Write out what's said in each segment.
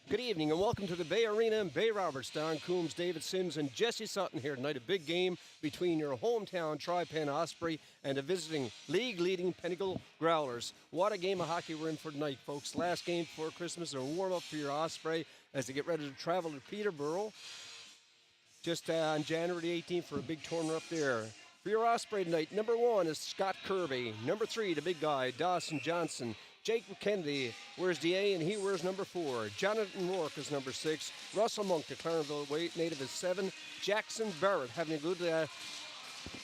Good evening and welcome to the Bay Arena in Bay Roberts. Don Coombs, David Sims, and Jesse Sutton here tonight. A big game between your hometown Tri Pen Osprey and the visiting league-leading Pinnacle Growlers. What a game of hockey we're in for tonight, folks. Last game before Christmas, a warm-up for your Osprey as they get ready to travel to Peterborough just on January 18th for a big tournament up there. For your Osprey tonight, number 1 is Scott Kirby. Number 3, the big guy, Dawson Johnson. Jake Kennedy wears the A and he wears number 4. Jonathan Rourke is number 6. Russell Monk, the Clarendon native, is 7. Jackson Barrett having a good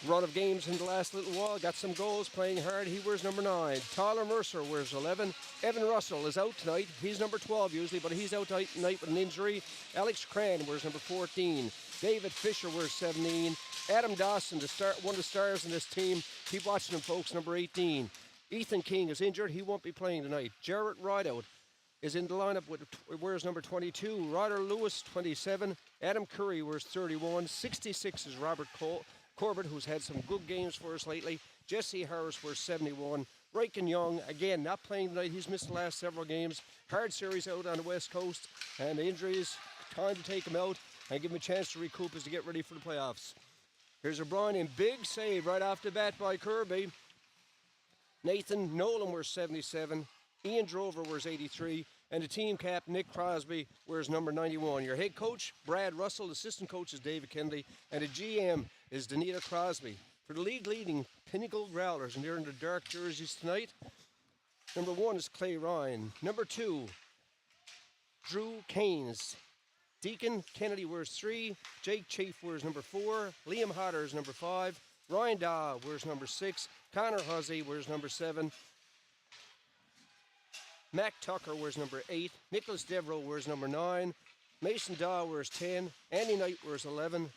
run of games in the last little while. Got some goals, playing hard. He wears number 9. Tyler Mercer wears 11. Evan Russell is out tonight. He's number 12 usually, but he's out tonight with an injury. Alex Cran wears number 14. David Fisher wears 17. Adam Dawson, one of the stars in this team. Keep watching him, folks, number 18. Ethan King is injured. He won't be playing tonight. Jarrett Rideout is in the lineup with wears number 22. Ryder Lewis, 27. Adam Curry wears 31. 66 is Robert Corbett, who's had some good games for us lately. Jesse Harris wears 71. Riken Young, again, not playing tonight. He's missed the last several games. Hard series out on the West Coast, and the injuries, time to take him out and give him a chance to recoup as to get ready for the playoffs. Here's O'Brien in big save right off the bat by Kirby. Nathan Nolan wears 77, Ian Drover wears 83, and the team cap, Nick Crosby, wears number 91. Your head coach, Brad Russell, assistant coach is David Kennedy, and the GM is Danita Crosby. For the league-leading Pinnacle Growlers, and they're in the dark jerseys tonight, number 1 is Clay Ryan. Number 2, Drew Keynes. Deacon Kennedy wears 3, Jake Chafe wears number 4, Liam Hodder is number 5, Ryan Daw wears number 6. Connor Hussey wears number 7. Mac Tucker wears number 8. Nicholas Devereaux wears number 9. Mason Daw wears 10. Andy Knight wears 11.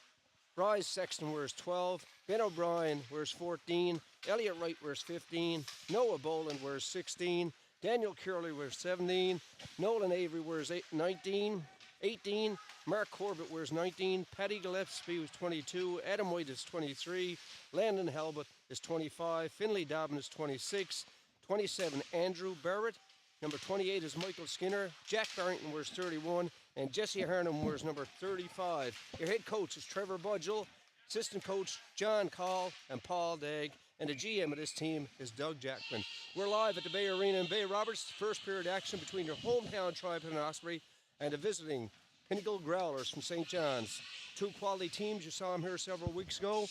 Bryce Sexton wears 12. Ben O'Brien wears 14. Elliot Wright wears 15. Noah Boland wears 16. Daniel Curley wears 17. Nolan Avery wears 19. 18. Mark Corbett wears 19. Paddy Gillespie was 22. Adam White is 23. Landon Halbert is 25. Finley Dobbin is 26. 27, Andrew Barrett. Number 28 is Michael Skinner. Jack Barrington wears 31. And Jesse Harnham wears number 35. Your head coach is Trevor Budgell. Assistant coach John Call and Paul Dagg. And the GM of this team is Doug Jackman. We're live at the Bay Arena in Bay Roberts. First period action between your hometown Tri Pen Osprey and the visiting Pinnacle Growlers from St. John's. Two quality teams. You saw them here several weeks ago.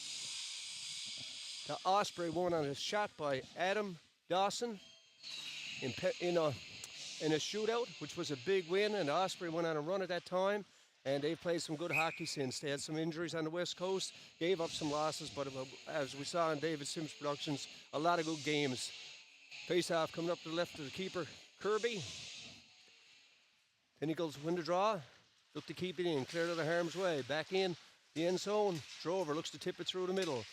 The Osprey won on a shot by Adam Dawson in a shootout, which was a big win, and the Osprey went on a run at that time, and they've played some good hockey since. They had some injuries on the West Coast, gave up some losses, but as we saw in David Sims Productions, a lot of good games. Face-off coming up to the left of the keeper, Kirby. Pinnacles win the draw. Look to keep it in, clear to the harm's way. Back in the end zone. Drover looks to tip it through the middle.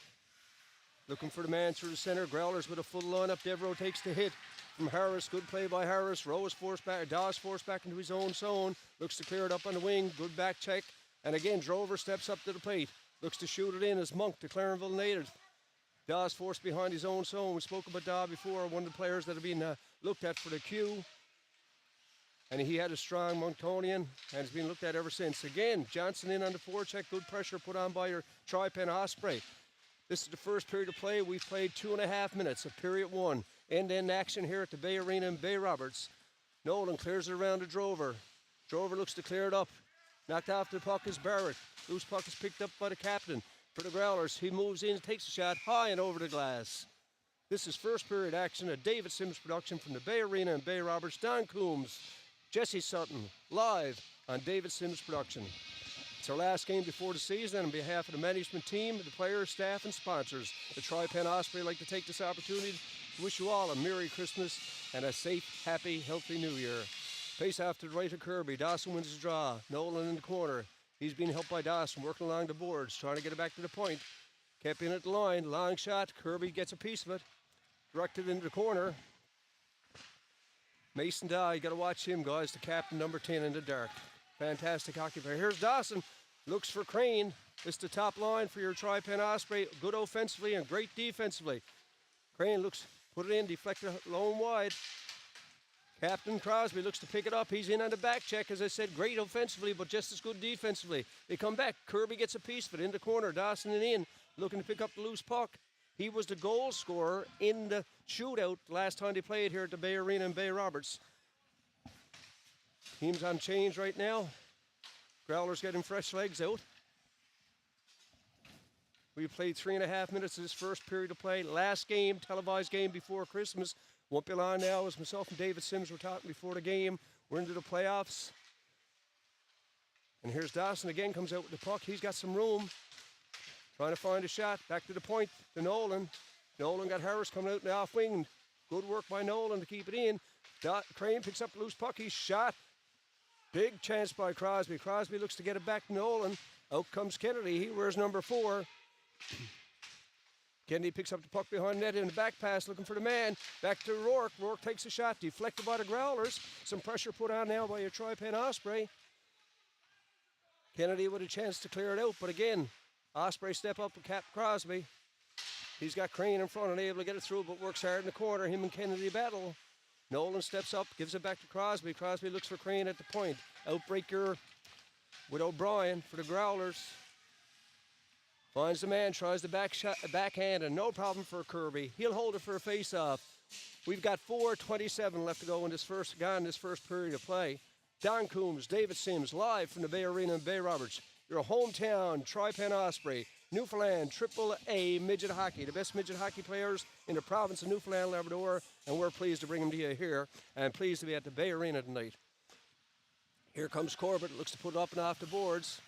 Looking for the man through the center. Growlers with a full lineup. Devereaux takes the hit from Harris. Good play by Harris. Rowe is forced back. Dawes forced back into his own zone. Looks to clear it up on the wing. Good back check. And again, Drover steps up to the plate. Looks to shoot it in as Monk, the Clarendon native. Dawes forced behind his own zone. We spoke about Daw before. One of the players that have been looked at for the Q. And he had a strong Monctonian and has been looked at ever since. Again, Johnson in on the forecheck. Good pressure put on by your Tri Pen Osprey. This is the first period of play. We've played 2.5 minutes of period 1. End-to-end action here at the Bay Arena in Bay Roberts. Nolan clears it around to Drover. Drover looks to clear it up. Knocked off the puck is Barrett. Loose puck is picked up by the captain. For the Growlers, he moves in, takes a shot high and over the glass. This is first period action, a David Sims production from the Bay Arena in Bay Roberts. Don Coombs, Jesse Sutton, live on David Sims Production. It's our last game before the season, and on behalf of the management team, the players, staff, and sponsors, the Tri Pen Osprey, like to take this opportunity to wish you all a Merry Christmas and a safe, happy, healthy New Year. Face off to the right of Kirby. Dawson wins his draw. Nolan in the corner. He's being helped by Dawson, working along the boards, trying to get it back to the point. Kept in at the line. Long shot. Kirby gets a piece of it. Directed into the corner. Mason Daw, you got to watch him, guys. The captain, number 10 in the dark. Fantastic hockey player. Here's Dawson. Looks for Crane. It's the top line for your Tri Pen Osprey. Good offensively and great defensively. Crane looks, put it in, deflected low and wide. Captain Crosby looks to pick it up. He's in on the back check. As I said, great offensively, but just as good defensively. They come back. Kirby gets a piece of it in the corner. Dawson in, looking to pick up the loose puck. He was the goal scorer in the shootout last time they played here at the Bay Arena in Bay Roberts. Team's on change right now. Growlers getting fresh legs out. We played 3.5 minutes of this first period of play. Last game, televised game before Christmas. Won't be long now, as myself and David Sims were talking before the game. We're into the playoffs. And here's Dawson again, comes out with the puck. He's got some room. Trying to find a shot. Back to the point to Nolan. Nolan got Harris coming out in the off wing. Good work by Nolan to keep it in. Crane picks up the loose puck. He's shot. Big chance by Crosby. Crosby looks to get it back to Nolan. Out comes Kennedy. He wears number 4. Kennedy picks up the puck behind net in the back pass, looking for the man. Back to Rourke. Rourke takes a shot, deflected by the Growlers. Some pressure put on now by your Tri Pen Osprey. Kennedy with a chance to clear it out, but again, Osprey step up and cap Crosby. He's got Crane in front and able to get it through, but works hard in the corner. Him and Kennedy battle. Nolan steps up, gives it back to Crosby. Crosby looks for Crane at the point. Outbreaker with O'Brien for the Growlers. Finds the man, tries the backhand, and no problem for Kirby. He'll hold it for a face-off. We've got 4:27 left to go in this first period of play. Don Coombs, David Sims, live from the Bay Arena in Bay Roberts. Your hometown, Tri Pen Osprey, Newfoundland, AAA midget hockey. The best midget hockey players in the province of Newfoundland, Labrador, and we're pleased to bring them to you here, and pleased to be at the Bay Arena tonight. Here comes Corbett, looks to put it up and off the boards.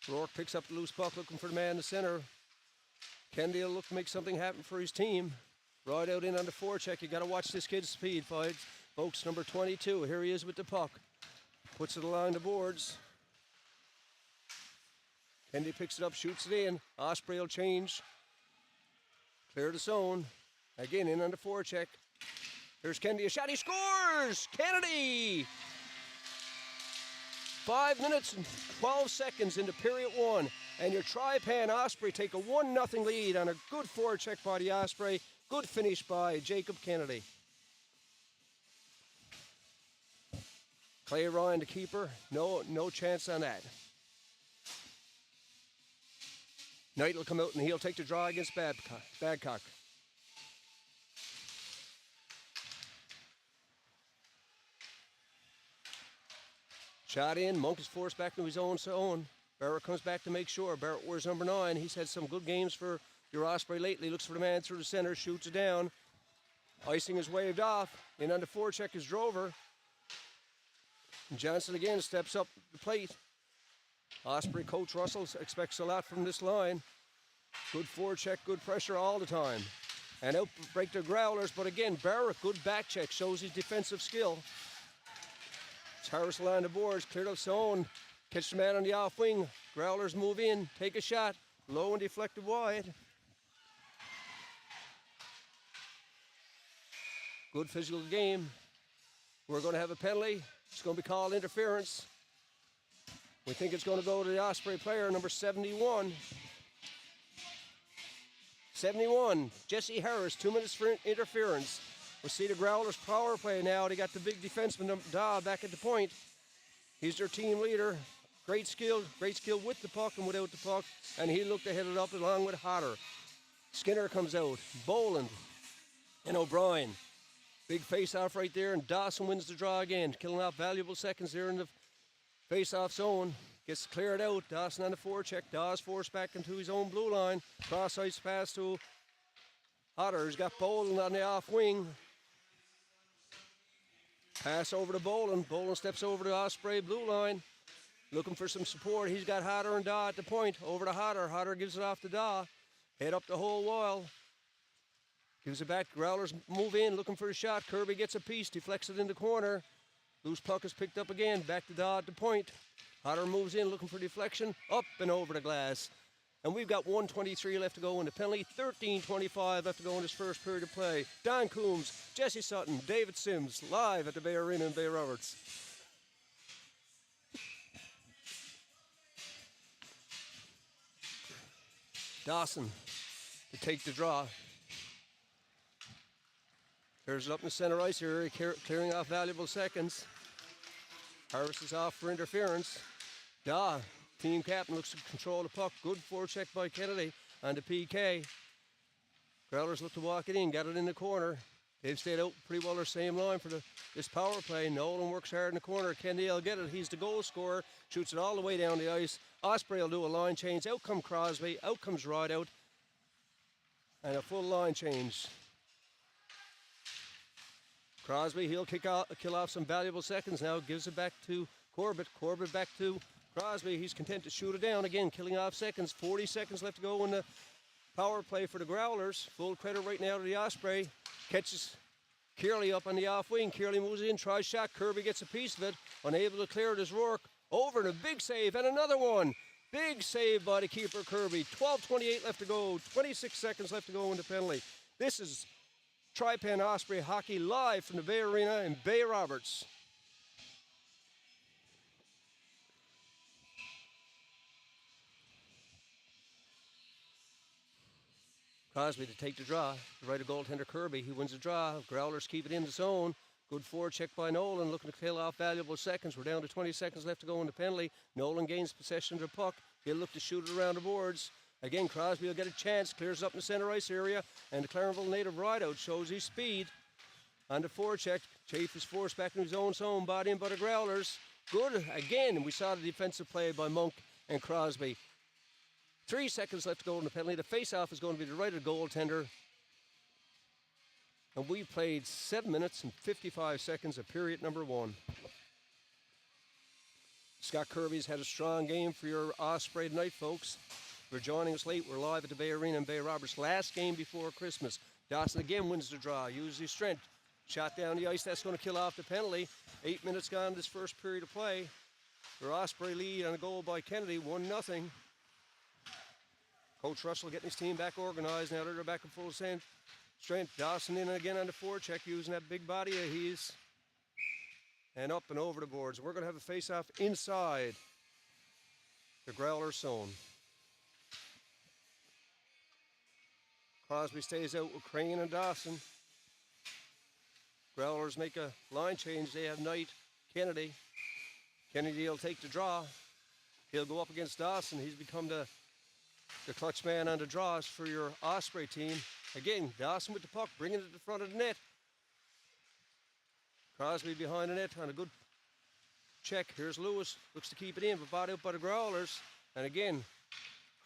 Rourke picks up the loose puck, looking for the man in the center. Kennedy will look to make something happen for his team. Right out in on the forecheck. You got to watch this kid's speed, folks. Number 22. Here he is with the puck. Puts it along the boards. Kennedy picks it up, shoots it in. Osprey will change. Clear the zone. Again, in on the forecheck. Here's Kennedy. A shot. He scores! Kennedy! 5 minutes and 12 seconds into period 1, and your Tri Pen Osprey take a 1-0 lead on a good forecheck by the Osprey. Good finish by Jacob Kennedy. Clay Ryan, the keeper, no chance on that. Knight will come out and he'll take the draw against Badcock. Shot in, Monk is forced back to his own zone. Barrett comes back to make sure. Barrett wears number 9. He's had some good games for your Osprey lately. Looks for the man through the center, shoots it down. Icing is waved off. In on the forecheck is Drover. And Johnson again steps up the plate. Osprey coach Russell expects a lot from this line. Good forecheck, good pressure all the time. And outbreak the Growlers, but again, Barrett, good back check, shows his defensive skill. Harris line the boards, cleared up zone. Catch the man on the off wing. Growlers move in, take a shot. Low and deflected wide. Good physical game. We're going to have a penalty. It's going to be called interference. We think it's going to go to the Osprey player, number 71. 71, Jesse Harris, 2 minutes for interference. We'll see the Growlers power play now. They got the big defenseman, Da, back at the point. He's their team leader. Great skill with the puck and without the puck. And he looked to hit it up along with Hodder. Skinner comes out. Boland and O'Brien. Big face-off right there, and Dawson wins the draw again, killing off valuable seconds there in the face-off zone. Gets cleared out. Dawson on the forecheck. Dawes forced back into his own blue line. Cross-ice pass to Hodder. He's got Boland on the off wing. Pass over to Boland. Boland steps over to Osprey blue line. Looking for some support. He's got Hodder and Daw at the point. Over to Hodder. Hodder gives it off to Daw. Head up the whole while. Gives it back. Growlers move in, looking for a shot. Kirby gets a piece, deflects it in the corner. Loose puck is picked up again. Back to Daw at the point. Hodder moves in, looking for deflection. Up and over the glass. And we've got 1:23 left to go in the penalty. 13:25 left to go in this first period of play. Don Coombs, Jesse Sutton, David Sims, live at the Bay Arena in Bay Roberts. Dawson to take the draw. Clears it up in the center ice area, clearing off valuable seconds. Harris is off for interference. Da, team captain, looks to control the puck. Good forecheck by Kennedy on the PK. Growlers look to walk it in, got it in the corner. They've stayed out pretty well their same line for this power play. Nolan works hard in the corner. Kennedy will get it. He's the goal scorer. Shoots it all the way down the ice. Osprey will do a line change. Out comes Crosby. Out comes Rideout. And a full line change. Crosby, he'll kill off some valuable seconds now. Gives it back to Corbett. Corbett back to Crosby. He's content to shoot it down again, killing off seconds. 40 seconds left to go in the power play for the Growlers. Full credit right now to the Osprey. Catches Kearley up on the off wing. Kearley moves in, tries shot. Kirby gets a piece of it. Unable to clear it is Rourke. Over and a big save and another one. Big save by the keeper Kirby. 12:28 left to go. 26 seconds left to go in the penalty. This is Tri Pen Osprey hockey live from the Bay Arena in Bay Roberts. Crosby to take the draw. The right of goaltender Kirby. He wins the draw. Growlers keep it in the zone. Good forecheck by Nolan, looking to kill off valuable seconds. We're down to 20 seconds left to go in the penalty. Nolan gains possession of the puck. He'll look to shoot it around the boards. Again, Crosby will get a chance. Clears up in the center ice area. And the Clarenville native Rideout shows his speed. On the forecheck, Chafe is forced back into his own zone. Bought in by the Growlers. Good again. We saw the defensive play by Monk and Crosby. 3 seconds left to go in the penalty. The face-off is going to be the right of the goaltender. And we played 7 minutes and 55 seconds of period number 1. Scott Kirby's had a strong game for your Osprey tonight, folks. If you're joining us late, we're live at the Bay Arena in Bay Roberts. Last game before Christmas. Dawson again wins the draw, uses his strength. Shot down the ice, that's going to kill off the penalty. 8 minutes gone this first period of play. Your Osprey lead on a goal by Kennedy, 1-0. Coach Russell getting his team back organized. Now they're back in full strength. Dawson in again on the forecheck, using that big body of his. And up and over the boards. We're going to have a face-off inside the Growler zone. Crosby stays out with Crane and Dawson. Growlers make a line change. They have Knight, Kennedy. Kennedy will take the draw. He'll go up against Dawson. He's become the clutch man on the draws for your Osprey team. Again, Dawson with the puck, bringing it to the front of the net. Crosby behind the net on a good check. Here's Lewis, looks to keep it in, but bought out by the Growlers. And again,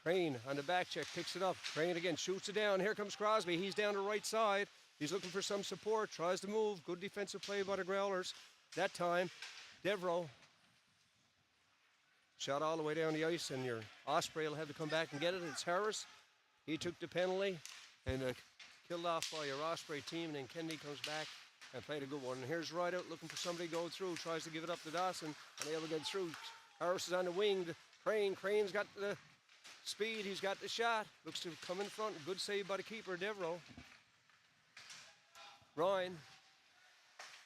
Crane on the back check, picks it up. Crane again, shoots it down. Here comes Crosby. He's down the right side. He's looking for some support, tries to move. Good defensive play by the Growlers. That time, Devereaux shot all the way down the ice, and your Osprey will have to come back and get it. It's Harris. He took the penalty and killed off by your Osprey team, and then Kennedy comes back and played a good one. And here's Rideout looking for somebody to go through, tries to give it up to Dawson, and able to get through. Harris is on the wing. Crane's got the speed. He's got the shot. Looks to come in front. Good save by the keeper, Devereaux. Ryan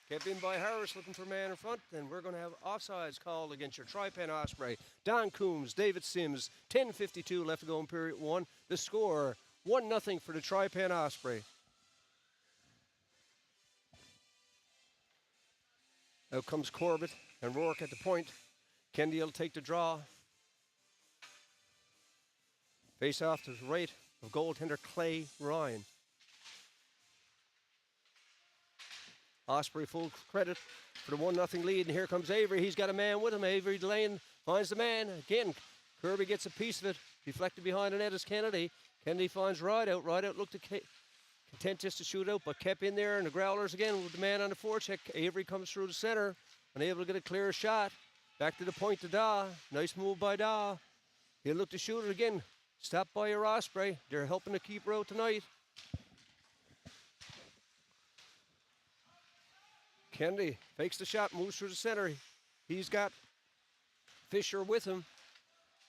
kept in by Harris, looking for a man in front. Then we're going to have offsides called against your Tri Pen Osprey. Don Coombs, David Sims, 10:52 left to go in period 1. The score, 1-0 for the Tri Pen Osprey. Out comes Corbett and Rourke at the point. Kennedy will take the draw. Face off to the right of goaltender Clay Ryan. Osprey full credit for the 1-0 lead, and here comes Avery. He's got a man with him. Avery Delane finds the man. Again, Kirby gets a piece of it. Deflected behind the net is Kennedy. Kennedy finds Rideout. Rideout looked content just to shoot out, but kept in there, and the Growlers again with the man on the forecheck. Avery comes through the center, unable to get a clear shot. Back to the point to Da. Nice move by Da. He'll look to shoot it again. Stopped by your Osprey. They're helping the keeper out tonight. Kennedy fakes the shot, moves through the center. He's got Fisher with him.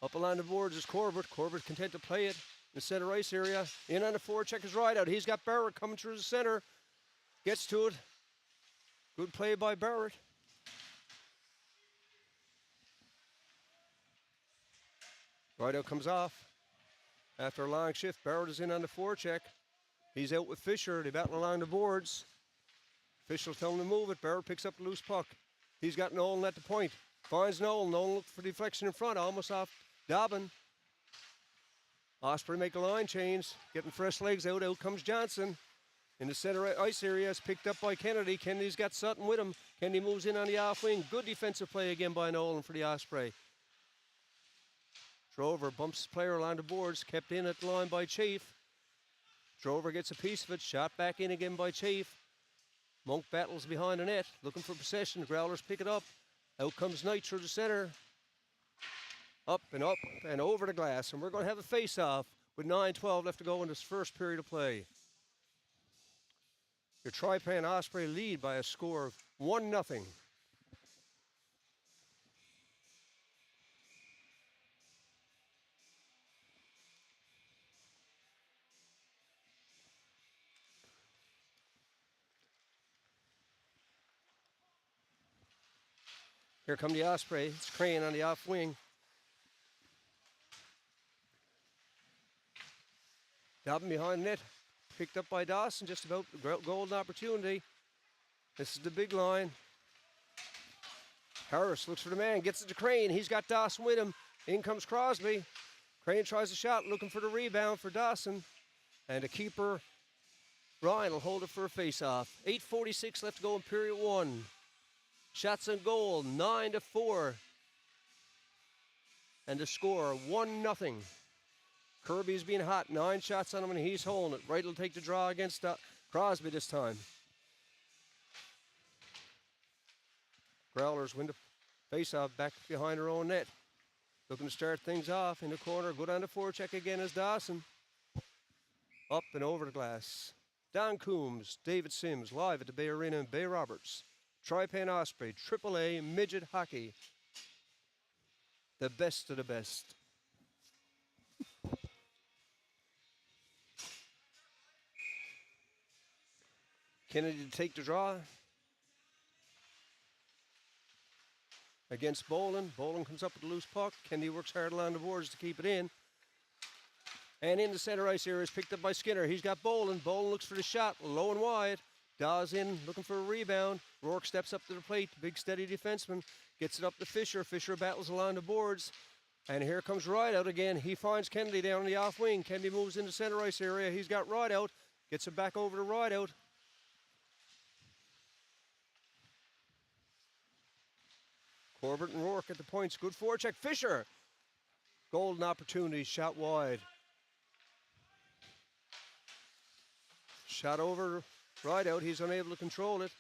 Up along the boards is Corbett. Corbett content to play it in the center ice area. In on the forecheck is Rideout. He's got Barrett coming through the center. Gets to it. Good play by Barrett. Rideout comes off. After a long shift, Barrett is in on the forecheck. He's out with Fisher. They battle along the boards. Official telling him to move it. Barrett picks up the loose puck. He's got Nolan at the point. Finds Nolan. Nolan looks for deflection in front. Almost off Dobbin. Osprey make a line change. Getting fresh legs out. Out comes Johnson. In the center ice area. It's picked up by Kennedy. Kennedy's got Sutton with him. Kennedy moves in on the off wing. Good defensive play again by Nolan for the Osprey. Drover bumps the player along the boards. Kept in at the line by Chafe. Drover gets a piece of it. Shot back in again by Chafe. Monk battles behind the net. Looking for possession. The Growlers pick it up. Out comes Knight through the center. Up and over the glass. And we're going to have a face-off with 9:12 left to go in this first period of play. Your Tri Pen Osprey lead by a score of 1-0. Here come the Osprey. It's Crane on the off wing. Dobbin behind net. Picked up by Dawson. Just about golden opportunity. This is the big line. Harris looks for the man. Gets it to Crane. He's got Dawson with him. In comes Crosby. Crane tries a shot. Looking for the rebound for Dawson. And the keeper, Ryan, will hold it for a face-off. 8:46 left to go in period 1. Shots on goal, 9-4. And the score, 1-0. Kirby's being hot, 9 shots on him, and he's holding it. Wright will take the draw against Crosby this time. Growlers win the face-off back behind their own net. Looking to start things off in the corner. Good on the forecheck again is Dawson. Up and over the glass. Don Coombs, David Sims, live at the Bay Arena in Bay Roberts. Tri Pen Osprey, AAA midget hockey. The best of the best. Kennedy to take the draw. Against Boland. Boland comes up with the loose puck. Kennedy works hard along the boards to keep it in. And in the center ice area is picked up by Skinner. He's got Boland. Boland looks for the shot, low and wide. Dawes in, looking for a rebound. Rourke steps up to the plate. Big, steady defenseman. Gets it up to Fisher. Fisher battles along the boards. And here comes Rideout again. He finds Kennedy down in the off wing. Kennedy moves into center ice area. He's got Rideout. Gets it back over to Rideout. Corbett and Rourke at the points. Good forecheck. Fisher. Golden opportunity. Shot wide. Shot over. Rideout, he's unable to control it.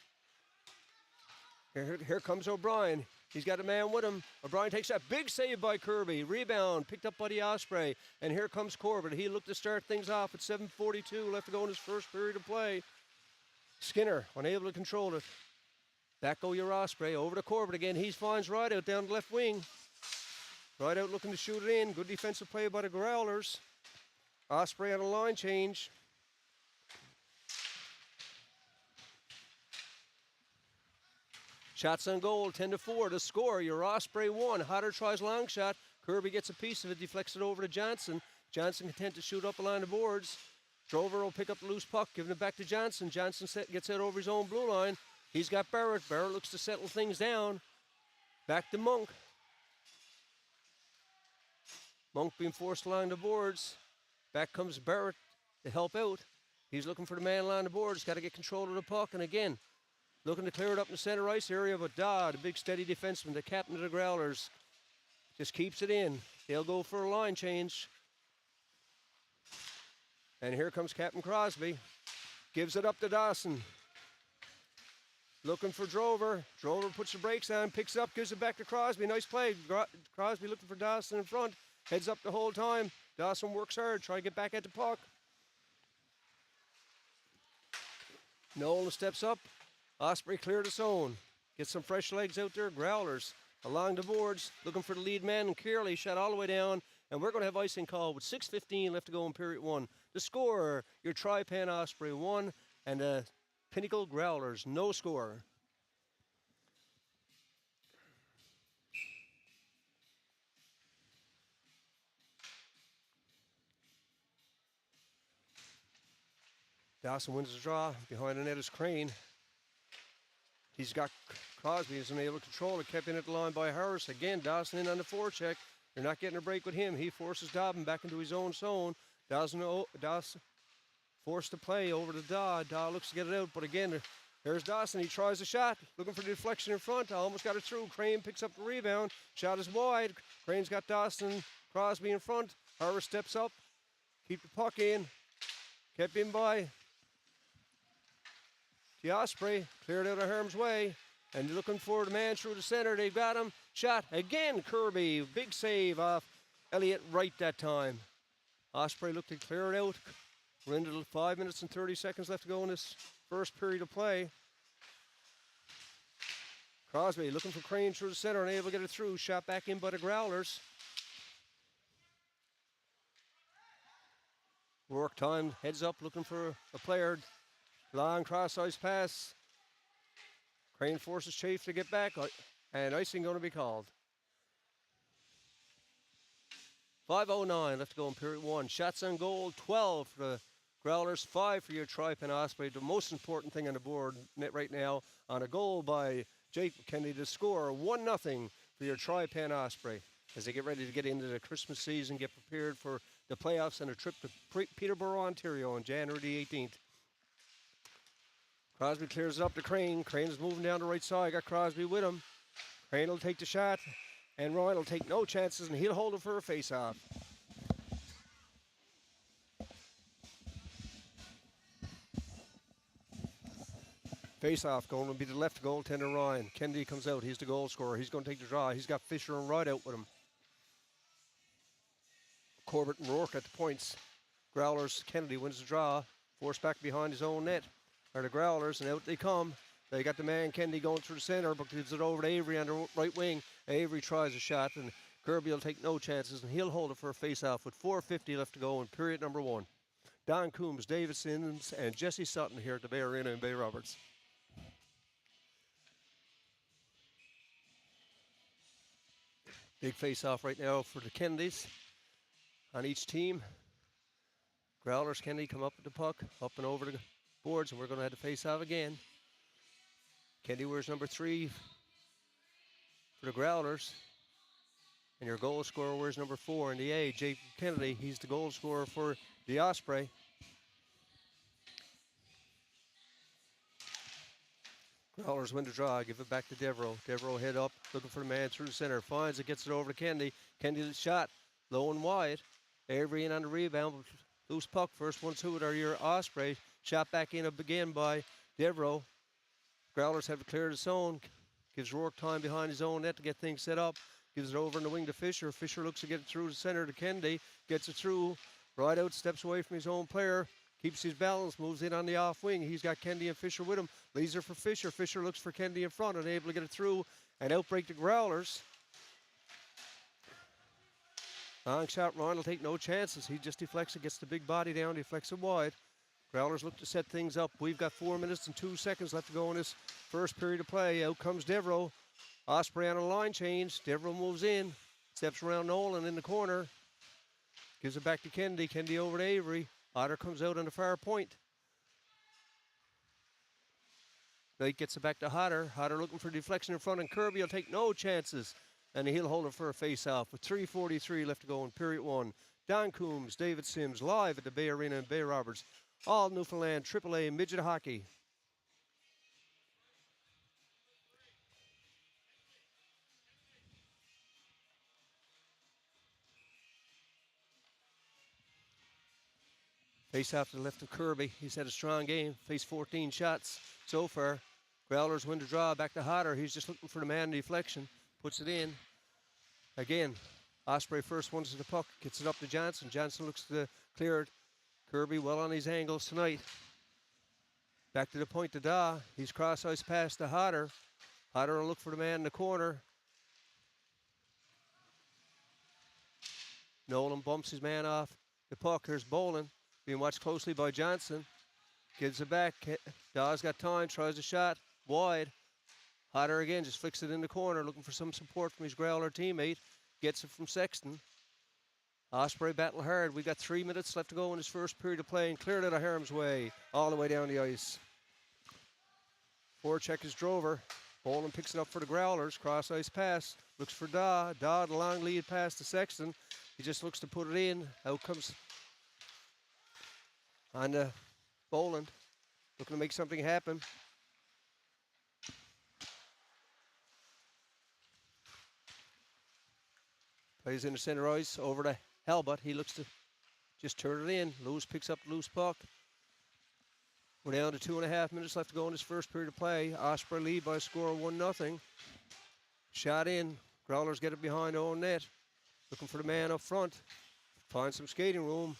Here comes O'Brien. He's got a man with him. O'Brien takes that big save by Kirby. Rebound picked up by the Osprey. And here comes Corbett. He looked to start things off at 7:42 left to go in his first period of play. Skinner unable to control it. Back go your Osprey. Over to Corbett again. He finds Rideout down the left wing. Rideout looking to shoot it in. Good defensive play by the Growlers. Osprey on a line change. Shots on goal, 10-4. To score, your Osprey 1. Hodder tries long shot. Kirby gets a piece of it, deflects it over to Johnson. Johnson content to shoot up along the boards. Drover will pick up the loose puck, giving it back to Johnson. Johnson gets it over his own blue line. He's got Barrett. Barrett looks to settle things down. Back to Monk. Monk being forced along the boards. Back comes Barrett to help out. He's looking for the man along the boards. Got to get control of the puck. And again, looking to clear it up in the center ice area, but Dodd, a big steady defenseman, the captain of the Growlers, just keeps it in. They'll go for a line change. And here comes Captain Crosby. Gives it up to Dawson. Looking for Drover. Drover puts the brakes on, picks it up, gives it back to Crosby. Nice play. Crosby looking for Dawson in front. Heads up the whole time. Dawson works hard, try to get back at the puck. Nolan steps up. Osprey cleared his own. Get some fresh legs out there. Growlers along the boards, looking for the lead man. And Kearley shot all the way down. And we're going to have icing call with 6:15 left to go in period 1. The score, your Tri Pen Osprey 1 and the Pinnacle Growlers, no score. Dawson wins the draw. Behind the net is Crane. He's got Crosby isn't able to control it. Kept in at the line by Harris. Again, Dawson in on the forecheck. They're not getting a break with him. He forces Dobbin back into his own zone. Dawson forced to play over to Daw. Daw looks to get it out, but again, there's Dawson. He tries a shot, looking for the deflection in front. Almost got it through. Crane picks up the rebound. Shot is wide. Crane's got Dawson, Crosby in front. Harris steps up. Keep the puck in. Kept in by the Osprey. Cleared out of harm's way. And looking for the man through the center. They've got him. Shot again. Kirby. Big save off Elliott Wright that time. Osprey looked to clear it out. We're into 5 minutes and 30 seconds left to go in this first period of play. Crosby looking for Crane through the center, unable to get it through. Shot back in by the Growlers. Work time, heads up, looking for a player. Long cross-ice pass. Crane forces Chafe to get back, and icing going to be called. 5:09 left to go in period one. Shots on goal, 12 for the Growlers, 5 for your Tri Pen Osprey. The most important thing on the board right now on a goal by Jake Kennedy to score 1-0 for your Tri Pen Osprey as they get ready to get into the Christmas season, get prepared for the playoffs and a trip to Peterborough, Ontario on January the 18th. Crosby clears it up to Crane. Crane is moving down the right side. Got Crosby with him. Crane will take the shot, and Ryan will take no chances, and he'll hold it for a face-off. Face-off going to be the left goaltender, Ryan. Kennedy comes out. He's the goal scorer. He's going to take the draw. He's got Fisher and Wright out with him. Corbett and Rourke at the points. Growlers, Kennedy wins the draw. Forced back behind his own net. Are the Growlers, and out they come. They got the man Kennedy going through the center, but gives it over to Avery on the right wing. Avery tries a shot, and Kirby will take no chances, and he'll hold it for a face-off with 4:50 left to go in period number one. Don Coombs, David Simmons, and Jesse Sutton here at the Bay Arena in Bay Roberts. Big face-off right now for the Kennedys on each team. Growlers, Kennedy come up with the puck, up and over the boards, and we're going to have to face-off again. Kennedy wears number 3 for the Growlers. And your goal scorer wears number 4 in the A, Jake Kennedy. He's the goal scorer for the Osprey. Growlers win the draw, give it back to Devereaux. Devereaux head up, looking for the man through the center. Finds it, gets it over to Kennedy. Kennedy's shot, low and wide. Avery in on the rebound. Loose puck, first one to it are your Osprey. Shot back in again by Devereaux. Growlers have to clear the zone. Gives Rourke time behind his own net to get things set up. Gives it over in the wing to Fisher. Fisher looks to get it through the center to Kennedy. Gets it through. Right out, steps away from his own player. Keeps his balance, moves in on the off wing. He's got Kennedy and Fisher with him. Leaves her for Fisher. Fisher looks for Kennedy in front, unable to get it through. And outbreak the Growlers. Long shot, Ryan will take no chances. He just deflects it, gets the big body down, deflects it wide. Growlers look to set things up. We've got 4 minutes and 2 seconds left to go in this first period of play. Out comes Devereaux. Osprey on a line change. Devereaux moves in. Steps around Nolan in the corner. Gives it back to Kennedy. Kennedy over to Avery. Otter comes out on the far point. Knight gets it back to Hodder. Hodder looking for deflection in front, and Kirby will take no chances. And he'll hold it for a face-off with 3:43 left to go in period one. Don Coombs, David Sims, live at the Bay Arena in Bay Roberts. All Newfoundland AAA midget hockey. Face-off to the left of Kirby. He's had a strong game. Faced 14 shots so far. Growlers win the draw. Back to Hodder. He's just looking for the man deflection. Puts it in. Again, Osprey first ones to the puck. Gets it up to Johnson. Johnson looks to clear it. Kirby well on his angles tonight. Back to the point to Daw. He's cross-ice pass to Hodder. Hodder will look for the man in the corner. Nolan bumps his man off the puck. There's Bolin. Being watched closely by Johnson. Gives it back. Daw's got time. Tries a shot. Wide. Hodder again just flicks it in the corner. Looking for some support from his Growler teammate. Gets it from Sexton. Osprey battle hard. We got 3 minutes left to go in this first period of play, and cleared out of harm's way all the way down the ice. Forecheck is Drover. Boland picks it up for the Growlers. Cross ice pass. Looks for Daw. Daw, the long lead pass to Sexton. He just looks to put it in. Out comes on Boland. Looking to make something happen. Plays into center ice over to Halbut. He looks to just turn it in. Lewis picks up the loose puck. We're down to 2.5 minutes left to go in this first period of play. Osprey lead by a score of 1-0. Shot in. Growlers get it behind own net. Looking for the man up front. Find some skating room.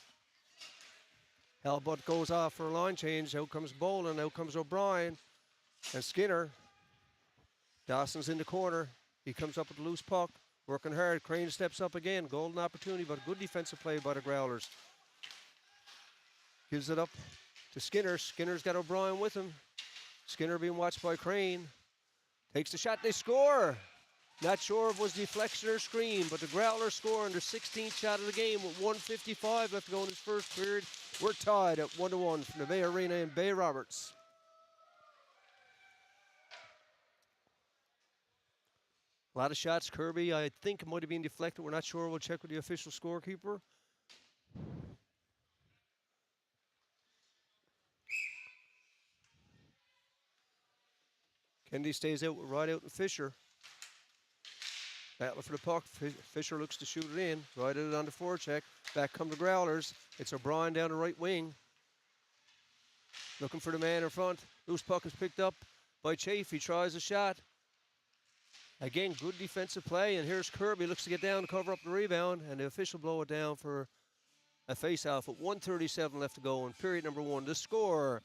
Halbut goes off for a line change. Out comes Boland. Out comes O'Brien. And Skinner. Dawson's in the corner. He comes up with the loose puck. Working hard. Crane steps up again. Golden opportunity, but good defensive play by the Growlers. Gives it up to Skinner. Skinner's got O'Brien with him. Skinner being watched by Crane. Takes the shot. They score. Not sure if it was deflection or screen, but the Growlers score on their 16th shot of the game with 1:55 left to go in this first period. We're tied at 1-1 from the Bay Arena in Bay Roberts. A lot of shots. Kirby, I think it might have been deflected. We're not sure. We'll check with the official scorekeeper. Kennedy stays out with Rideout and Fisher. Battler for the puck. Fisher looks to shoot it in. Rideout it on the forecheck. Back come the Growlers. It's O'Brien down the right wing. Looking for the man in front. Loose puck is picked up by Chafe. He tries a shot. Again, good defensive play, and here's Kirby. Looks to get down to cover up the rebound, and the official blow it down for a face-off at 1:37 left to go in period number 1. The score,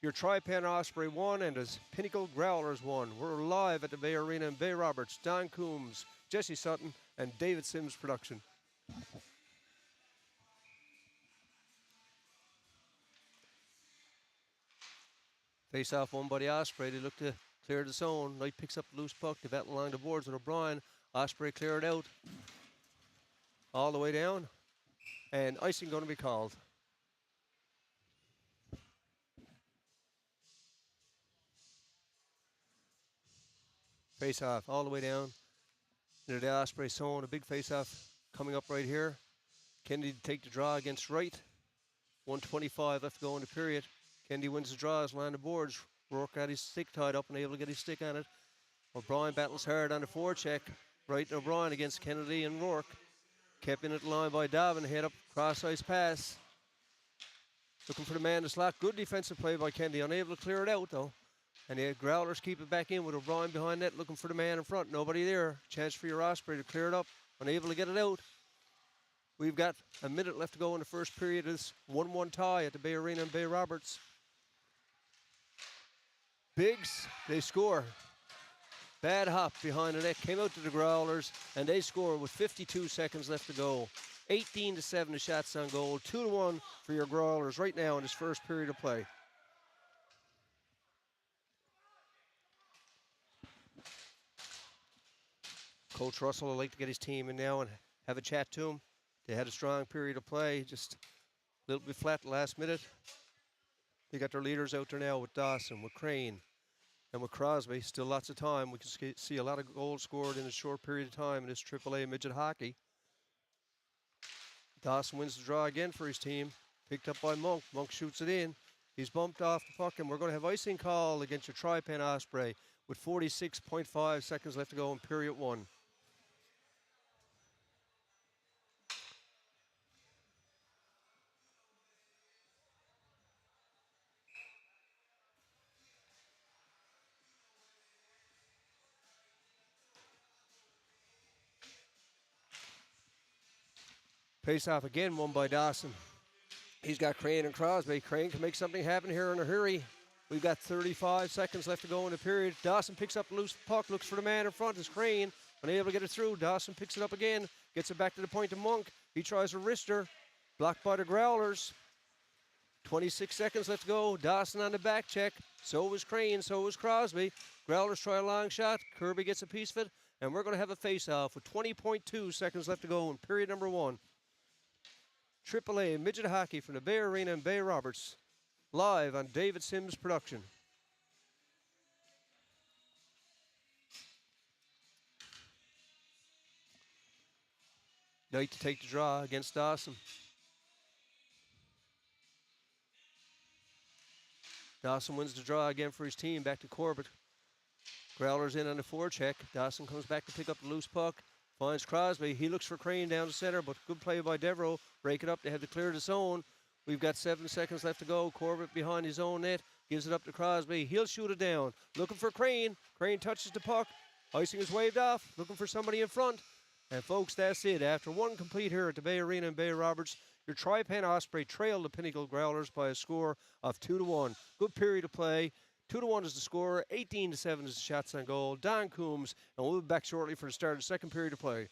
your Tri Pen Osprey 1 and his Pinnacle Growlers 1. We're live at the Bay Arena in Bay Roberts. Don Coombs, Jesse Sutton, and David Sims production. Face-off won by the Osprey. They look to clear the zone. Knight picks up the loose puck. They battle along the boards with O'Brien. Osprey cleared out. All the way down. And icing going to be called. Face-off all the way down into the Osprey zone. A big face-off coming up right here. Kennedy to take the draw against Wright. 1:25 left to go in the period. Kennedy wins the draws along the boards. Rourke got his stick tied up and able to get his stick on it. O'Brien battles hard on the forecheck. Wright and O'Brien against Kennedy and Rourke. Kept in at the line by Dobbin. Head up, cross ice pass. Looking for the man to slot. Good defensive play by Kennedy. Unable to clear it out though. And the Growlers keep it back in with O'Brien behind net. Looking for the man in front. Nobody there. Chance for your Osprey to clear it up. Unable to get it out. We've got a minute left to go in the first period. It's 1-1 tie at the Bay Arena in Bay Roberts. Biggs, they score. Bad hop behind the net, came out to the Growlers, and they score with 52 seconds left to go. 18-7 the shots on goal, 2-1 for your Growlers right now in this first period of play. Coach Russell would like to get his team in now and have a chat to him. They had a strong period of play, just a little bit flat the last minute. They got their leaders out there now with Dawson, with Crane, and with Crosby. Still lots of time. We can see a lot of goals scored in a short period of time in this AAA midget hockey. Dawson wins the draw again for his team. Picked up by Monk. Monk shoots it in. He's bumped off the puck, and we're going to have icing call against your Tri Pen Osprey with 46.5 seconds left to go in period 1. Face-off again, won by Dawson. He's got Crane and Crosby. Crane can make something happen here in a hurry. We've got 35 seconds left to go in the period. Dawson picks up the loose puck, looks for the man in front. It's Crane, unable to get it through. Dawson picks it up again, gets it back to the point of Monk. He tries a wrister, blocked by the Growlers. 26 seconds left to go. Dawson on the back check. So was Crane, so was Crosby. Growlers try a long shot. Kirby gets a piece of it, and we're going to have a face-off with 20.2 seconds left to go in period number 1. AAA midget hockey from the Bay Arena in Bay Roberts, live on David Sims production. Knight to take the draw against Dawson. Dawson wins the draw again for his team. Back to Corbett. Growlers in on the forecheck. Dawson comes back to pick up the loose puck. Finds Crosby. He looks for Crane down the center, but good play by Devereaux. Break it up. They have to clear the zone. We've got 7 seconds left to go. Corbett behind his own net. Gives it up to Crosby. He'll shoot it down. Looking for Crane. Crane touches the puck. Icing is waved off. Looking for somebody in front. And folks, that's it. After one complete here at the Bay Arena in Bay Roberts, your Tri Pen Osprey trailed the Pinnacle Growlers by a score of 2-1. Good period of play. 2-1 is the score. 18-7 is the shots on goal. Don Coombs, and we'll be back shortly for the start of the second period of play.